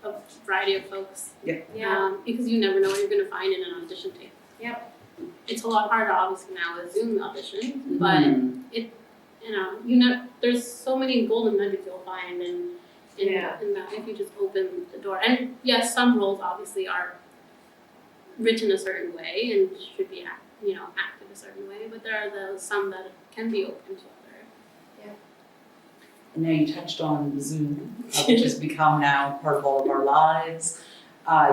Speaker 2: a variety of folks.
Speaker 1: Yeah.
Speaker 2: Because you never know what you're gonna find in an audition tape.
Speaker 1: Yep.
Speaker 2: It's a lot harder, obviously, now with Zoom auditions, but there's so many golden nuggets you'll find in that if you just open the door. And yes, some roles obviously are written a certain way and should be acted a certain way, but there are some that can be open to other.
Speaker 3: And now you touched on Zoom, which has become now part of all of our lives.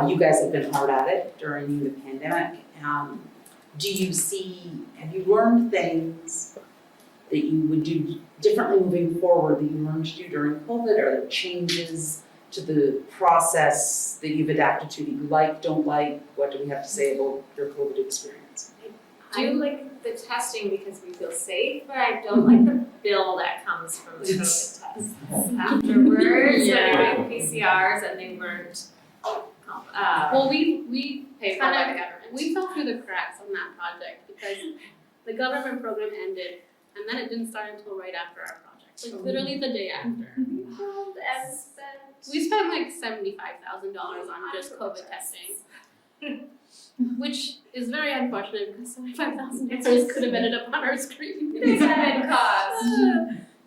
Speaker 3: You guys have been hard at it during the pandemic. Do you see, have you learned things that you would do differently moving forward that you learned to do during COVID? Are there changes to the process that you've adapted to that you like, don't like? What do we have to say about your COVID experience?
Speaker 1: I do like the testing because we feel safe, but I don't like the bill that comes from the COVID tests afterwards.
Speaker 2: Yeah.
Speaker 1: Like PCRs and they weren't.
Speaker 2: Well, we
Speaker 1: paid for
Speaker 2: kind
Speaker 1: by
Speaker 2: of-
Speaker 1: the government.
Speaker 2: we fell through the cracks on that project because the government program ended and then it didn't start until right after our project, like literally the day after. We spent like $75,000 on just COVID testing, which is very unfortunate because $75,000 could have ended up on our screen.
Speaker 1: Big added cost.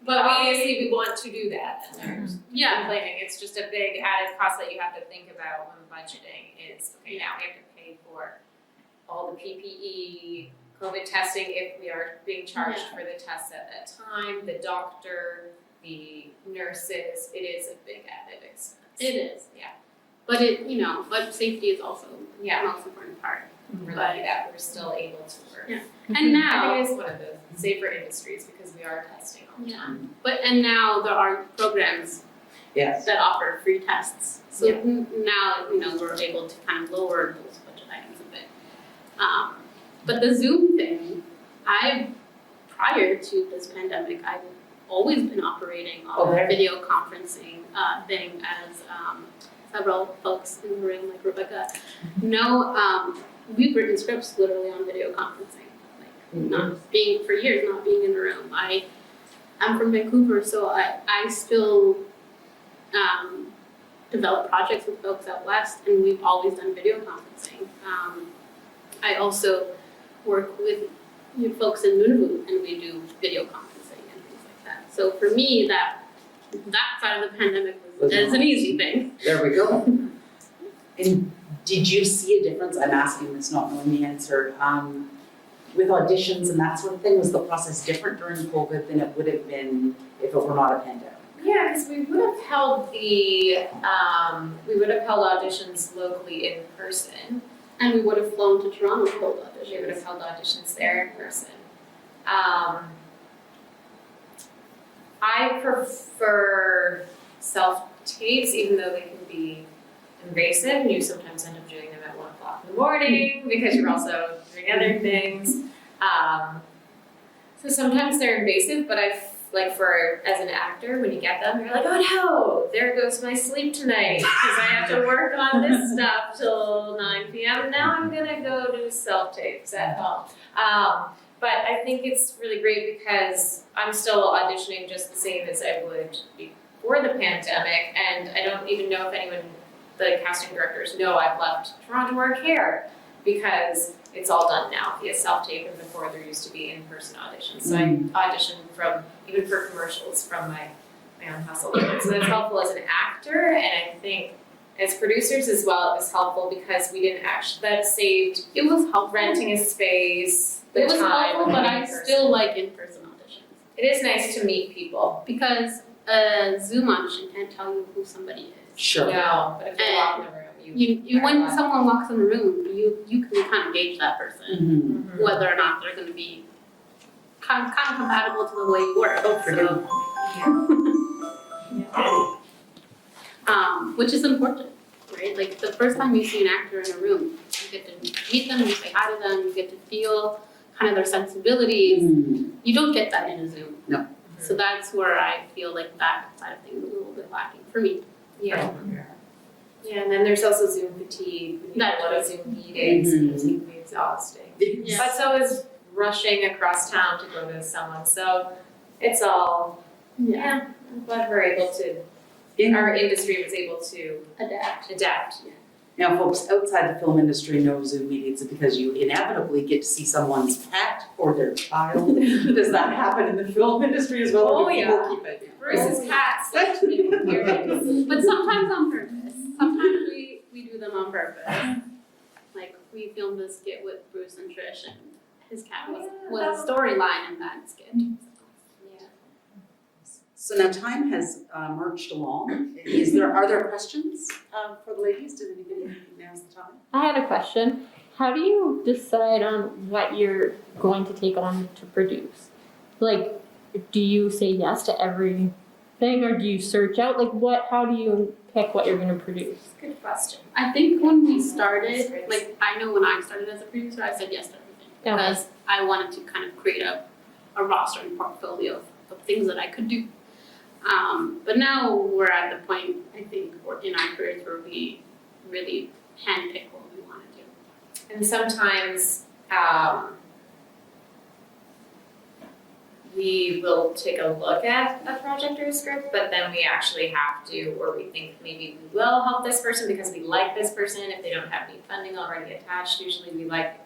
Speaker 1: But obviously we want to do that and there's
Speaker 2: Yeah,
Speaker 1: complaining. It's just a big added cost that you have to think about when budgeting is, okay, now we have to pay for all the PPE, COVID testing if we are being charged for the tests at that time, the doctor, the nurses, it is a big added expense.
Speaker 2: it is.
Speaker 1: Yeah.
Speaker 2: But but safety is also the most important part.
Speaker 1: We're lucky that we're still able to work.
Speaker 2: Yeah. And now,
Speaker 1: I think it is one of the safer industries because we are testing all the time.
Speaker 2: and now there are programs
Speaker 3: Yes.
Speaker 2: that offer free tests. So
Speaker 1: Yeah.
Speaker 2: now, we're able to kind of lower those budget items a bit. But the Zoom thing, prior to this pandemic, I've always been operating on
Speaker 3: Okay.
Speaker 2: a video conferencing thing as several folks in the room, like Rebeka, know. We've written scripts literally on video conferencing, not being in the room. I'm from Vancouver, so I still develop projects with folks out west, and we've always done video conferencing. I also work with folks in Nunavut, and we do video conferencing and things like that. So for me, that side of the pandemic is an easy thing.
Speaker 3: There we go. And did you see a difference? I'm asking this not knowing the answer. With auditions and that sort of thing, was the process different during COVID than it would have been if it were not a pandemic?
Speaker 1: Yeah, because we would have held auditions locally in person.
Speaker 2: And we would have flown to Toronto to hold auditions.
Speaker 1: We would have held auditions there in person. I prefer self-tapes, even though they can be invasive, and you sometimes end up doing them at 1:00 in the morning because you're also doing other things. So sometimes they're invasive, but as an actor, when you get them, you're like, oh no, there goes my sleep tonight because I have to work on this stuff till 9 p.m. Now I'm gonna go do self-tapes at home. But I think it's really great because I'm still auditioning just the same as I would before the pandemic, and I don't even know if the casting directors know I've left Toronto or care because it's all done now via self-tape, and before there used to be in-person auditions. So I auditioned even for commercials from my own hustle. So that's helpful as an actor, and I think as producers as well, it was helpful because we didn't that saved
Speaker 2: It was helpful.
Speaker 1: renting a space, the
Speaker 2: It was
Speaker 1: time.
Speaker 2: helpful, but I
Speaker 1: in-person.
Speaker 2: still like in-person auditions.
Speaker 1: It is nice to meet people.
Speaker 2: Because a Zoom audition can't tell you who somebody is.
Speaker 3: Sure.
Speaker 1: No, but if you walk in the room,
Speaker 2: When someone walks in the room, you can kind of gauge that person,
Speaker 3: Mm-hmm.
Speaker 2: whether or not they're going to be kind of compatible to the way you work. Which is important, right? Like the first time you see an actor in a room, you get to meet them, you say hi to them, you get to feel kind of their sensibilities. You don't get that in a Zoom.
Speaker 3: No.
Speaker 2: So that's where I feel like that side of things is a little bit lacking for me.
Speaker 1: Yeah. Yeah, and then there's also Zoom fatigue. We need a lot of Zoom meetings, and it can be exhausting.
Speaker 2: Yeah.
Speaker 1: But so is rushing across town to go to someone. So it's all, I'm glad we're able to, our industry was able to adapt.
Speaker 3: Now, folks outside the film industry know Zoom meetings because you inevitably get to see someone's pet or their child. Does that happen in the film industry as well?
Speaker 1: Oh,
Speaker 3: or do people
Speaker 1: yeah.
Speaker 3: keep it?
Speaker 1: Bruce's cats like to be here.
Speaker 2: But sometimes on purpose. Sometimes we do them on purpose. Like we filmed a skit with Bruce and Trish, and his cat was a storyline in that skit.
Speaker 1: Yeah.
Speaker 3: So now time has marched along. Are there questions for the ladies? Does anybody, now's the time?
Speaker 5: I had a question. How do you decide on what you're going to take on to produce? Like, do you say yes to everything, or do you search out? Like, how do you pick what you're going to produce?
Speaker 1: Good question.
Speaker 2: I think when we started, like I know when I started as a producer, I said yes to everything because I wanted to kind of create a roster and portfolio of things that I could do. But now we're at the point, I think, in our careers where we really handpick what we want to do.
Speaker 1: And sometimes we will take a look at a project or a script, but then we actually have to, or we think maybe we will help this person because we like this person. If they don't have any funding already attached, usually we like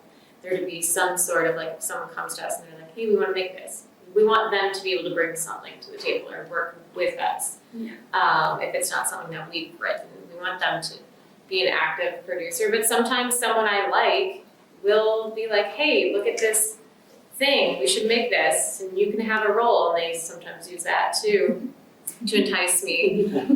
Speaker 1: there to be some sort of, like, if someone comes to us and they're like, hey, we want to make this. We want them to be able to bring something to the table or work with us.
Speaker 2: Yeah.
Speaker 1: If it's not something that we've written, we want them to be an active producer. But sometimes someone I like will be like, hey, look at this thing, we should make this, and you can have a role. And they sometimes use that too to entice me. But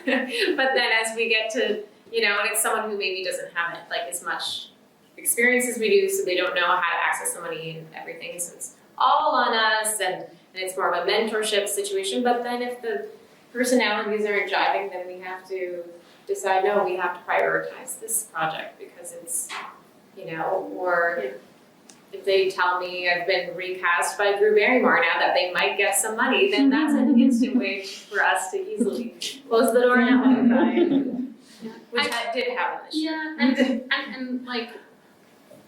Speaker 1: then as we get to, and it's someone who maybe doesn't have like as much experience as we do, so they don't know how to access the money and everything, so it's all on us, and it's more of a mentorship situation. But then if the personalities aren't jiving, then we have to decide, no, we have to prioritize this project because it's, or if they tell me I've been recast by Drew Barrymore now that they might get some money, then that's an instant way for us to easily close the door and have a cry, which did happen this year.
Speaker 2: Yeah, and like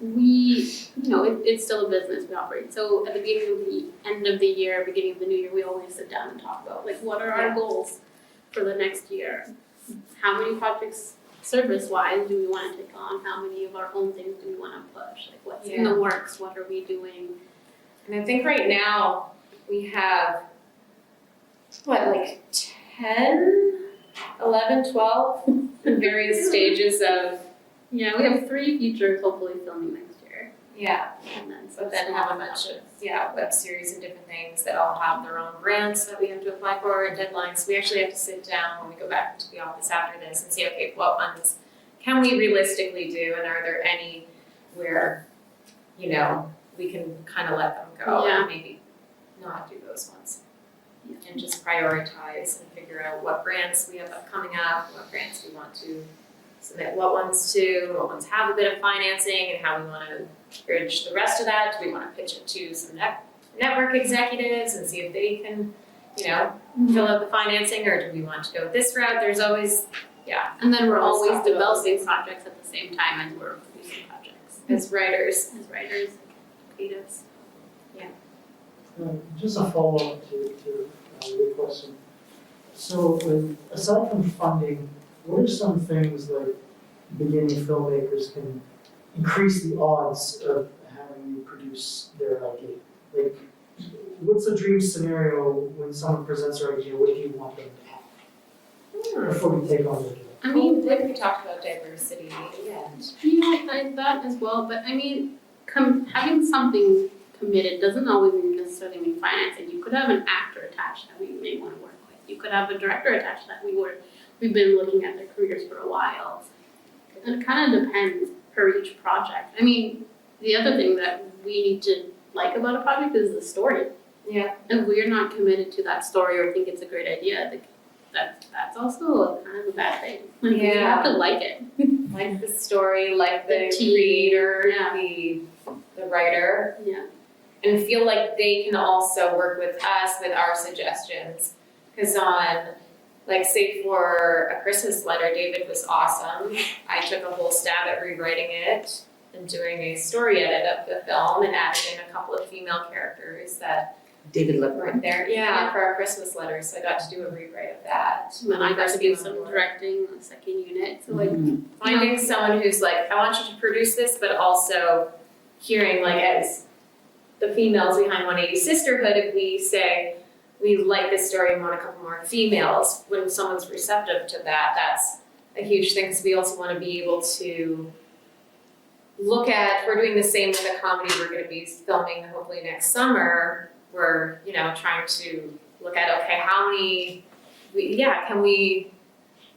Speaker 2: we, it's still a business we operate. So at the beginning of the end of the year, beginning of the new year, we always sit down and talk about like what are our goals for the next year? How many projects service-wise do we want to take on? How many of our own things do we want to push? Like what's in the works? What are we doing?
Speaker 1: And I think right now we have, 10, 11, 12 in various stages of.
Speaker 2: Yeah, we have 3 features hopefully filming next year.
Speaker 1: Yeah.
Speaker 2: And then
Speaker 1: But then have a bunch of, web series and different things that all have their own grants that we have to apply for and deadlines. So we actually have to sit down when we go back to the office after this and say, okay, what ones can we realistically do, and are there any where, we can kind of let them go and maybe not do those ones. And just prioritize and figure out what grants we have coming up, what grants we want to submit, what ones have a bit of financing, and how we want to bridge the rest of that. Do we want to pitch it to some network executives and see if they can, fill out the financing, or do we want to go this route? There's always,
Speaker 2: And then we're always
Speaker 1: talking about those
Speaker 2: developing projects at the same time as we're producing projects.
Speaker 1: as writers.
Speaker 2: Creatives.
Speaker 4: Just a follow-up to your question. So, aside from funding, what are some things that beginning filmmakers can increase the odds of having you produce their idea? Like, what's a dream scenario when someone presents their idea? What do you want them to have before we take on their job?
Speaker 2: I mean,
Speaker 1: we talked about diversity and
Speaker 2: I that as well, but I mean, having something committed doesn't always necessarily mean financing. You could have an actor attached that we may want to work with. You could have a director attached that we've been looking at their careers for a while. And it kind of depends per each project. I mean, the other thing that we need to like about a project is the story.
Speaker 1: Yeah.
Speaker 2: If we're not committed to that story or think it's a great idea, that's also kind of a bad thing. Like, you have to like it.
Speaker 1: like the story, like the
Speaker 2: team,
Speaker 1: creator,
Speaker 2: yeah.
Speaker 1: the writer.
Speaker 2: Yeah.
Speaker 1: And feel like they can also work with us with our suggestions. Because say for A Christmas Letter, David was awesome. I took a whole stab at rewriting it and doing a story edit of the film and added in a couple of female characters that
Speaker 3: David Lipper.
Speaker 1: weren't there. Yeah, for Our Christmas Letter, so I got to do a rewrite of that.
Speaker 2: And then I got to do some directing on the second unit. So
Speaker 1: Finding someone who's like, I want you to produce this, but also hearing as the females behind 180 Sisterhood, if we say, we like this story and want a couple more females, when someone's receptive to that, that's a huge thing, because we also want to be able to look at, we're doing the same with a comedy we're going to be filming hopefully next summer, we're, you know, trying to look at, okay, how many, can we,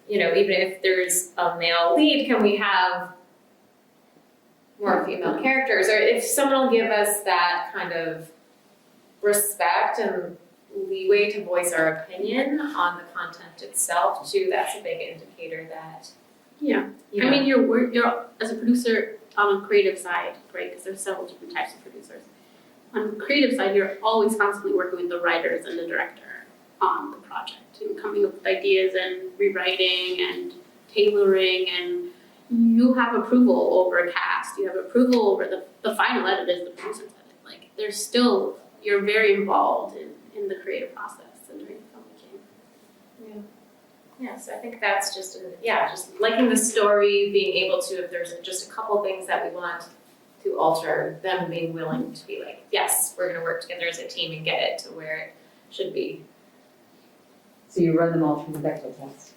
Speaker 1: you know, even if there's a male lead, can we have more female characters? Or if someone will give us that kind of respect and leeway to voice our opinion on the content itself too, that's a big indicator that,
Speaker 2: Yeah.
Speaker 1: you know,
Speaker 2: I mean, you're as a producer on the creative side, right? Because there's several different types of producers. On the creative side, you're always constantly working with the writers and the director on the project and coming up with ideas and rewriting and tailoring, and you have approval over a cast. You have approval over the final edit is the producer's edit. Like, there's still, you're very involved in the creative process and during filmmaking.
Speaker 1: yeah, so I think that's just, just liking the story, being able to, if there's just a couple things that we want to alter, them being willing to be like, yes, we're gonna work together as a team and get it to where it should be.
Speaker 6: So you run them all through the Bechdel test.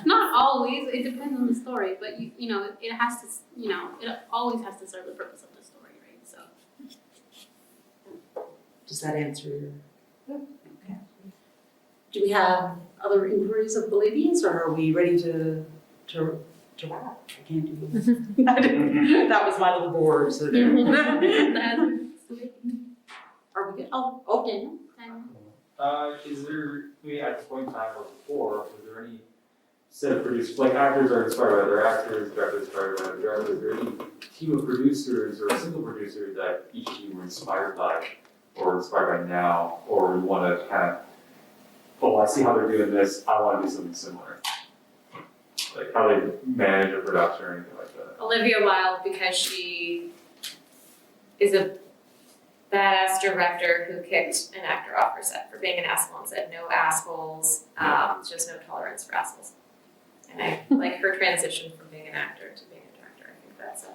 Speaker 2: Not always, it depends on the story, but you know, it has to, you know, it always has to serve the purpose of the story, right? So.
Speaker 3: Does that answer your? Okay. Do we have other inquiries of the ladies, or are we ready to wrap? I can't do that. That was my little board, so there. Are we good? Oh, okay.
Speaker 7: Is there, maybe at this point in time or before, was there any set of producers, like actors are inspired by their actors, directors inspired by their directors, is there any team of producers or a single producer that each of you were inspired by or inspired by now, or you want to kind of, oh, I see how they're doing this, I want to do something similar? Like how they manage a production or anything like that?
Speaker 1: Olivia Wilde, because she is a badass director who kicked an actor off her set for being an asshole and said, no assholes, just no tolerance for assholes. And I like her transition from being an actor to being a director. I think that's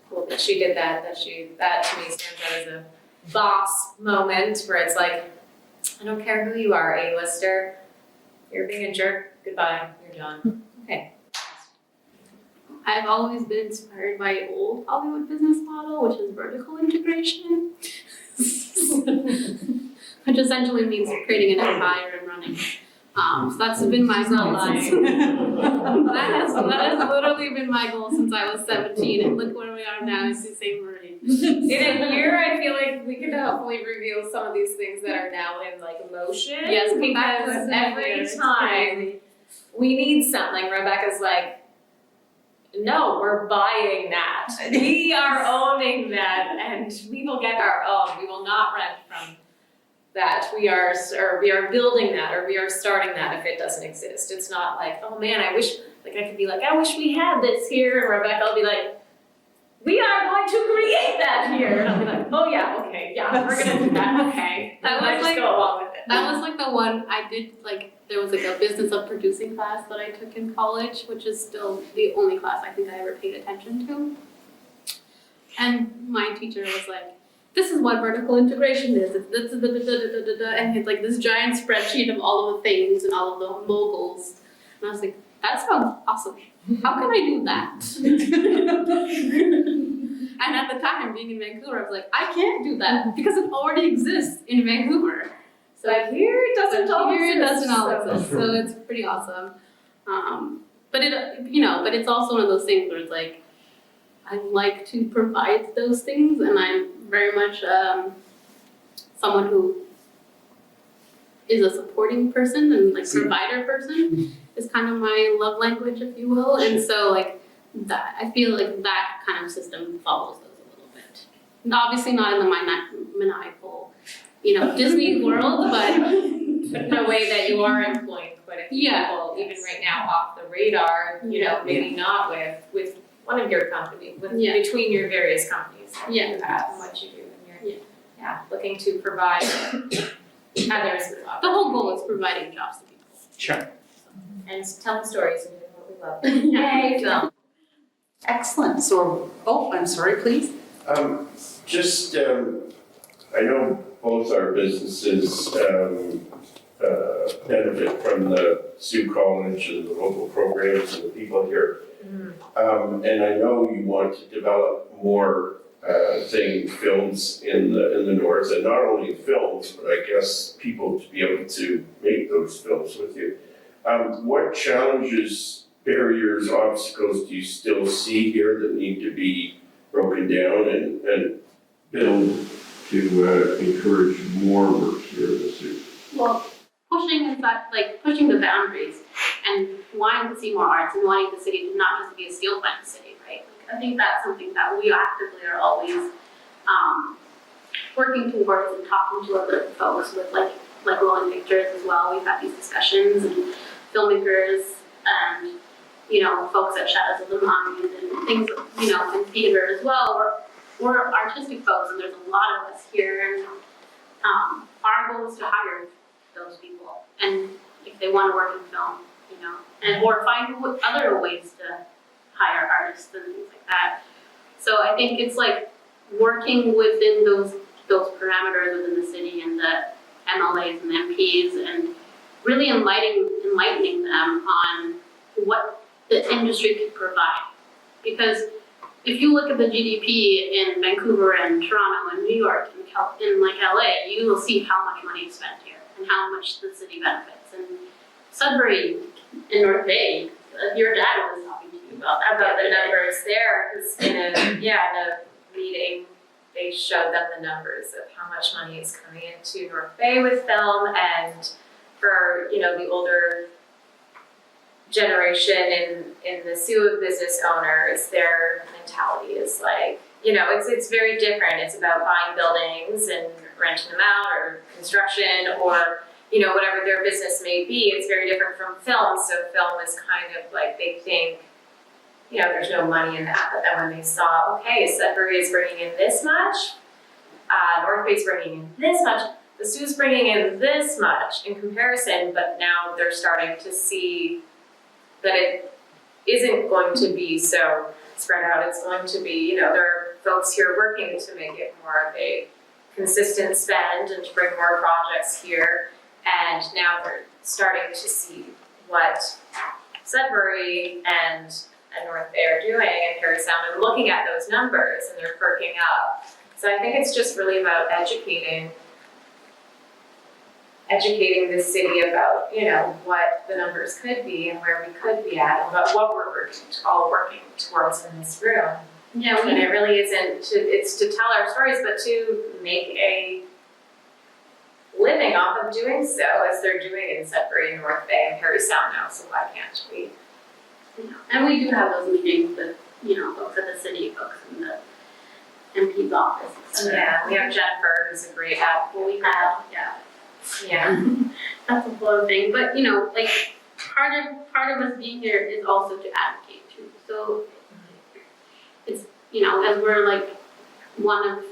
Speaker 1: cool that she did that, that to me stands out as a boss moment where it's like, I don't care who you are, A-lister, you're being a jerk, goodbye, you're done. Okay.
Speaker 2: I've always been inspired by old Hollywood business model, which is vertical integration. Which essentially means creating an empire and running. So that's been my goal. That has literally been my goal since I was 17, and look where we are now, it's the same marine.
Speaker 1: In a year, I feel like we could hopefully reveal some of these things that are now in like motion.
Speaker 2: Yes,
Speaker 1: because every time we need something, Rebeka's like, no, we're buying that. We are owning that, and we will get our own. We will not rent from that. We are building that, or we are starting that if it doesn't exist. It's not like, oh man, I wish, like I could be like, I wish we had this here, and Rebeka will be like, we are going to create that here. And I'll be like, oh yeah, okay, yeah, we're gonna do that, okay.
Speaker 2: That
Speaker 1: And I
Speaker 2: was
Speaker 1: just
Speaker 2: like-
Speaker 1: go along with it.
Speaker 2: That was like the one I did, like, there was like a business of producing class that I took in college, which is still the only class I think I ever paid attention to. And my teacher was like, this is what vertical integration is. It's this, and it's like this giant spreadsheet of all of the things and all of the moguls. And I was like, that sounds awesome. How can I do that? And at the time, being in Vancouver, I was like, I can't do that because it already exists in Vancouver. So
Speaker 1: But here it doesn't all
Speaker 2: here it
Speaker 1: exist.
Speaker 2: doesn't all
Speaker 1: so-
Speaker 2: exist, so it's pretty awesome. But but it's also one of those things where it's like, I like to provide those things, and I'm very much someone who is a supporting person and like provider person is kind of my love language, if you will. And so like that, I feel like that kind of system follows those a little bit. And obviously not in the maniacal, Disney world, but
Speaker 1: in a way that you are employing quite a few people, even right now off the radar, maybe not with one of your companies, between your various companies that you have and what you do, and you're looking to provide others with
Speaker 2: the whole goal is providing jobs to people.
Speaker 3: Sure.
Speaker 1: and telling stories and doing what we love. Yay, film.
Speaker 3: Excellent. So, I'm sorry, please.
Speaker 8: I know both our businesses benefit from the Sioux College and the local programs and the people here. And I know you want to develop more thing, films in the north, and not only films, but I guess people to be able to make those films with you. What challenges, barriers, obstacles do you still see here that need to be broken down and build to encourage more work here in the city?
Speaker 2: Well, pushing the boundaries and wanting to see more arts and wanting the city to not just be a steel plant city, right? Like, I think that's something that we actively are always working towards and talking to other folks with like Rolling Pictures as well. We've had these discussions and filmmakers and folks at Shadows of the Mind and things in theater as well. We're artistic folks and there's a lot of us here and our goal is to hire those people and if they want to work in film, and or find other ways to hire artists and things like that. So I think it's like working within those parameters within the city and the MLAs and the MPs and really enlightening them on what the industry could provide. Because if you look at the GDP in Vancouver and Toronto and New York and in like LA, you will see how much money is spent here and how much the city benefits. And Sudbury in North Bay, your dad was talking to you about that.
Speaker 1: About the numbers there, because in a meeting, they showed them the numbers of how much money is coming into North Bay with film, and for the older generation in the Sioux business owners, their mentality is like, it's very different. It's about buying buildings and renting them out or construction or whatever their business may be. It's very different from film. So film is kind of like they think, there's no money in that. But then when they saw, okay, Sudbury is bringing in this much, North Bay's bringing in this much, the Sioux's bringing in this much in comparison, but now they're starting to see that it isn't going to be so spread out. It's going to be, there are folks here working to make it more of a consistent spend and to bring more projects here. And now they're starting to see what Sudbury and North Bay are doing and Parry Sound and looking at those numbers and they're perking up. So I think it's just really about educating the city about, what the numbers could be and where we could be at and about what we're all working towards in this room.
Speaker 2: Yeah,
Speaker 1: And it really isn't it's to tell our stories, but to make a living off of doing so, as they're doing in Sudbury and North Bay and Parry Sound now, so why can't we?
Speaker 2: And we do have those meetings with, folks at the city, folks in the MP's office, et cetera.
Speaker 1: Yeah, we have Jennifer, who's a great advocate.
Speaker 2: We have,
Speaker 1: Yeah.
Speaker 2: that's a whole thing, but part of us being here is also to advocate too. So it's, as we're like one of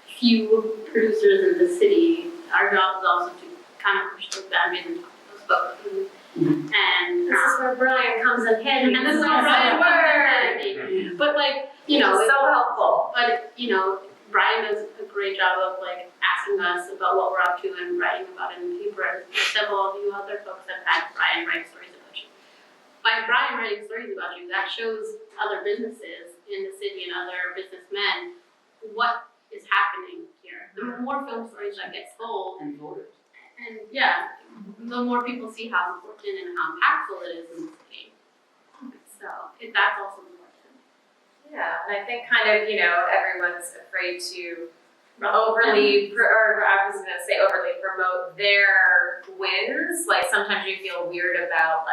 Speaker 2: few producers in the city, our job is also to kind of push those boundaries and talk to those folks. And
Speaker 1: This is where Brian comes in handy.
Speaker 2: and this is how Brian works. But
Speaker 1: It's so helpful.
Speaker 2: But Brian does a great job of asking us about what we're up to and writing about it in the paper. Several of you other folks have had Brian write stories about you. By Brian writing stories about you, that shows other businesses in the city and other businessmen what is happening here. The more film stories that get told,
Speaker 6: And voters.
Speaker 2: and the more people see how important and how impactful it is in the city. So that's also important.
Speaker 1: Yeah, and I think kind of, everyone's afraid to overly promote their wins. Like sometimes you feel weird about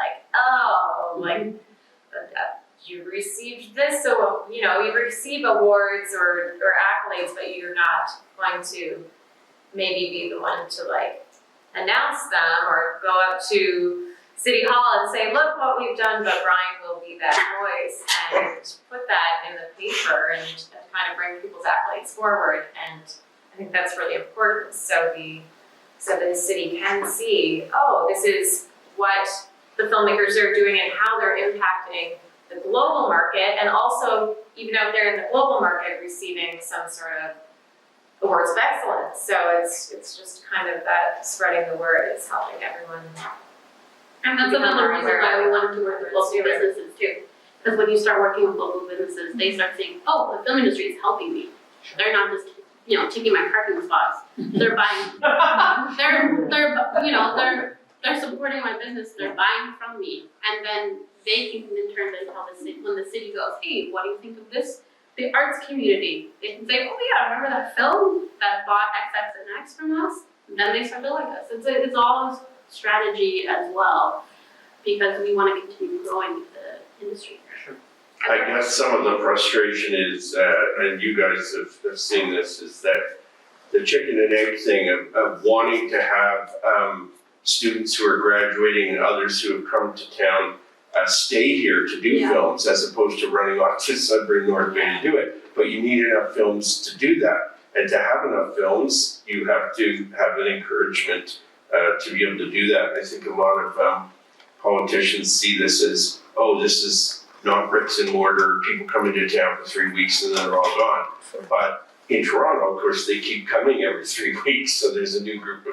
Speaker 1: you received this, so you receive awards or accolades, but you're not going to maybe be the one to announce them or go up to City Hall and say, look what we've done, but Brian will be that voice and put that in the paper and kind of bring people's accolades forward. And I think that's really important so the city can see, this is what the filmmakers are doing and how they're impacting the global market, and also even out there in the global market receiving some sort of awards of excellence. So it's just kind of that spreading the word is helping everyone.
Speaker 2: And that's another reason why we wanted to work with local businesses too. Because when you start working with local businesses, they start saying, the film industry is helping me. They're not just, taking my parking spots. They're buying, they're supporting my business, they're buying from me. And then they can in turn then tell the city, when the city goes, hey, what do you think of this? The arts community, they can say, oh yeah, remember that film that bought X, and X from us? And then they start to like us. It's all strategy as well, because we want to continue growing the industry.
Speaker 7: Sure.
Speaker 8: I guess some of the frustration is, and you guys have seen this, is that the chicken and egg thing of wanting to have students who are graduating and others who have come to town stay here to do films, as opposed to running off to Sudbury North Bay to do it. But you need enough films to do that. And to have enough films, you have to have an encouragement to be able to do that. I think a lot of politicians see this as, oh, this is not bricks and mortar, people come into town for 3 weeks and then they're all gone. But in Toronto, of course, they keep coming every 3 weeks, so there's a new group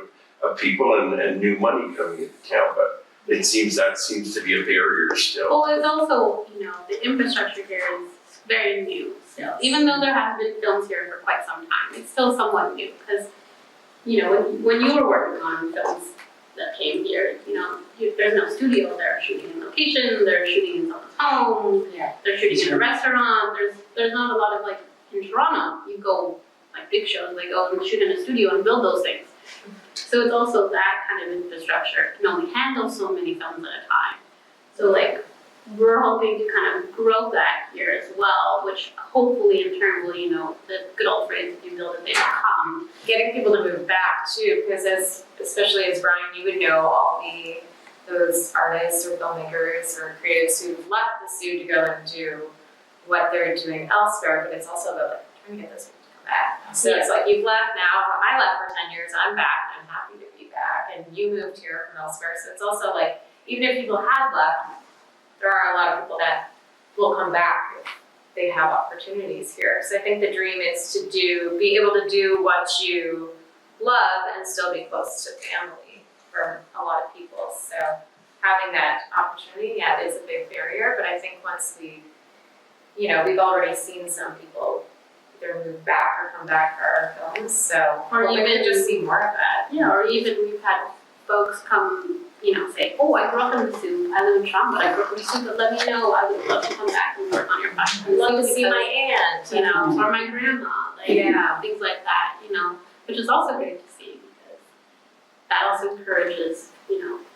Speaker 8: of people and new money coming into town. But it seems to be a barrier still.
Speaker 2: Well, it's also, the infrastructure here is very new still. Even though there have been films here for quite some time, it's still somewhat new because, when you were working on films that came here, there's no studio. They're shooting in location, they're shooting in someone's home, they're shooting in a restaurant. There's not a lot of in Toronto, you go big shows, they go and shoot in a studio and build those things. So it's also that kind of infrastructure can only handle so many films at a time. So we're hoping to kind of grow that here as well, which hopefully in turn will, the good old phrase, if you build it, they will come.
Speaker 1: Getting people to move back too, because especially as Brian, you would know all those artists or filmmakers or creatives who've left the studio to go and do what they're doing elsewhere, but it's also about trying to get those people to come back. So it's you've left now, I left for 10 years, I'm back, and I'm happy to be back, and you moved here from elsewhere. So it's also even if people have left, there are a lot of people that will come back if they have opportunities here. So I think the dream is to be able to do what you love and still be close to family for a lot of people. So having that opportunity, is a big barrier, but I think once we've already seen some people either move back or come back for our films, so we can just see more of that.
Speaker 2: Yeah, or even we've had folks come, say, oh, I grew up in the Sioux, I live in Toronto, but I grew up in the Sioux, but let me know, I would love to come back and work on your project.
Speaker 1: I'd love to see my aunt,
Speaker 2: or my grandma, things like that, which is also great to see because that also encourages,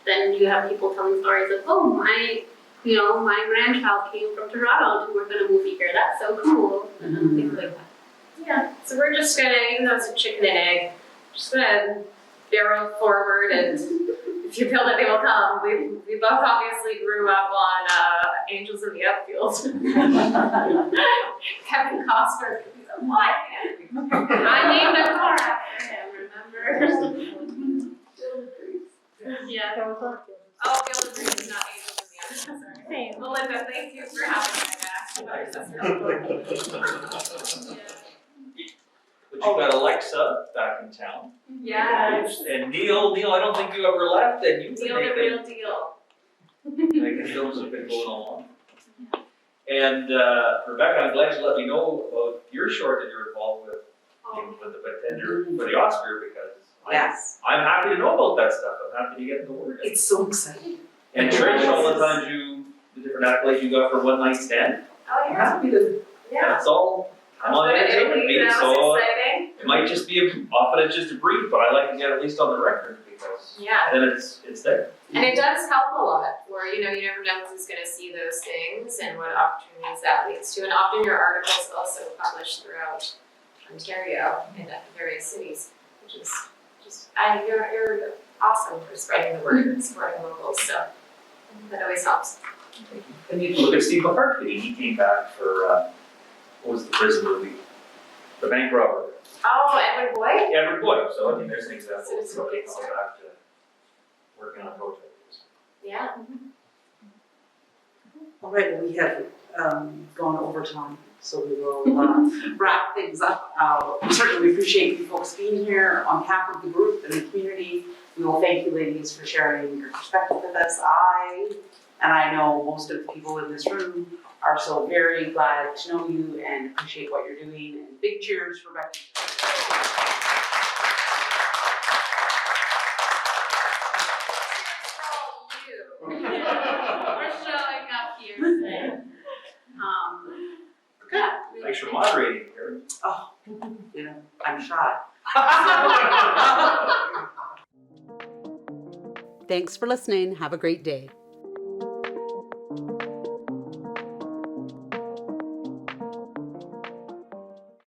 Speaker 2: then you have people telling stories of, oh, my grandchild came from Toronto to work on a movie here, that's so cool, and things like that.
Speaker 1: Yeah, so we're just gonna, even though it's a chicken and egg, just gonna barrel forward, and if you feel that they will come. We both obviously grew up on Angels in the Outfield. Kevin Costner, he's like, why can't I named a car after him, remember?
Speaker 2: Yeah.
Speaker 1: Oh, Field of Dreams, not Angels in the Outfield, sorry. Melinda, thank you for having me back.
Speaker 9: But you got Alexa back in town.
Speaker 1: Yes.
Speaker 9: And Neil, I don't think you ever left, and you've been
Speaker 1: Neil the real deal.
Speaker 9: making films that have been going along. And Rebeka, I'm glad you let me know about your short that you're involved with the contender for the Oscar, because I'm happy to know about that stuff. I'm happy to get the word.
Speaker 3: It's so exciting.
Speaker 9: And Trish, all the times the different accolades you got for One Night Stand,
Speaker 1: Oh,
Speaker 9: I'm
Speaker 1: yeah.
Speaker 9: happy to.
Speaker 1: Yeah.
Speaker 9: That's all. I'm on
Speaker 1: But
Speaker 9: entertainment
Speaker 1: Italy,
Speaker 9: meeting,
Speaker 1: that
Speaker 9: so
Speaker 1: was exciting.
Speaker 9: it might just be often it's just a brief, but I like to get at least on the record because
Speaker 1: Yeah.
Speaker 9: then it's there.
Speaker 1: And it does help a lot, where you never know who's going to see those things and what opportunities that leads to. And often your articles also published throughout Ontario and various cities, which is you're awesome for spreading the word and supporting locals. So that always helps.
Speaker 9: And you can look at Steve McCarthy, he came back for what was the prison movie? The bank robber.
Speaker 1: Oh, Edward Boyd?
Speaker 9: Edward Boyd, so I mean there's an example of
Speaker 1: Citizen
Speaker 9: somebody
Speaker 1: Gangster.
Speaker 9: coming back to working on a project.
Speaker 1: Yeah.
Speaker 3: All right, we have gone over time, so we will wrap things up. We certainly appreciate you folks being here. On behalf of the group and the community, we will thank you ladies for sharing your perspective with us. I know most of the people in this room
Speaker 10: are so very glad to know you and appreciate what you're doing. And big cheers for Rebeka.
Speaker 2: We're showing up here today. Yeah. really
Speaker 9: Thanks for
Speaker 2: great.
Speaker 9: moderating, Herron.
Speaker 10: Oh, you know, I'm shy.
Speaker 3: Thanks for listening. Have a great day.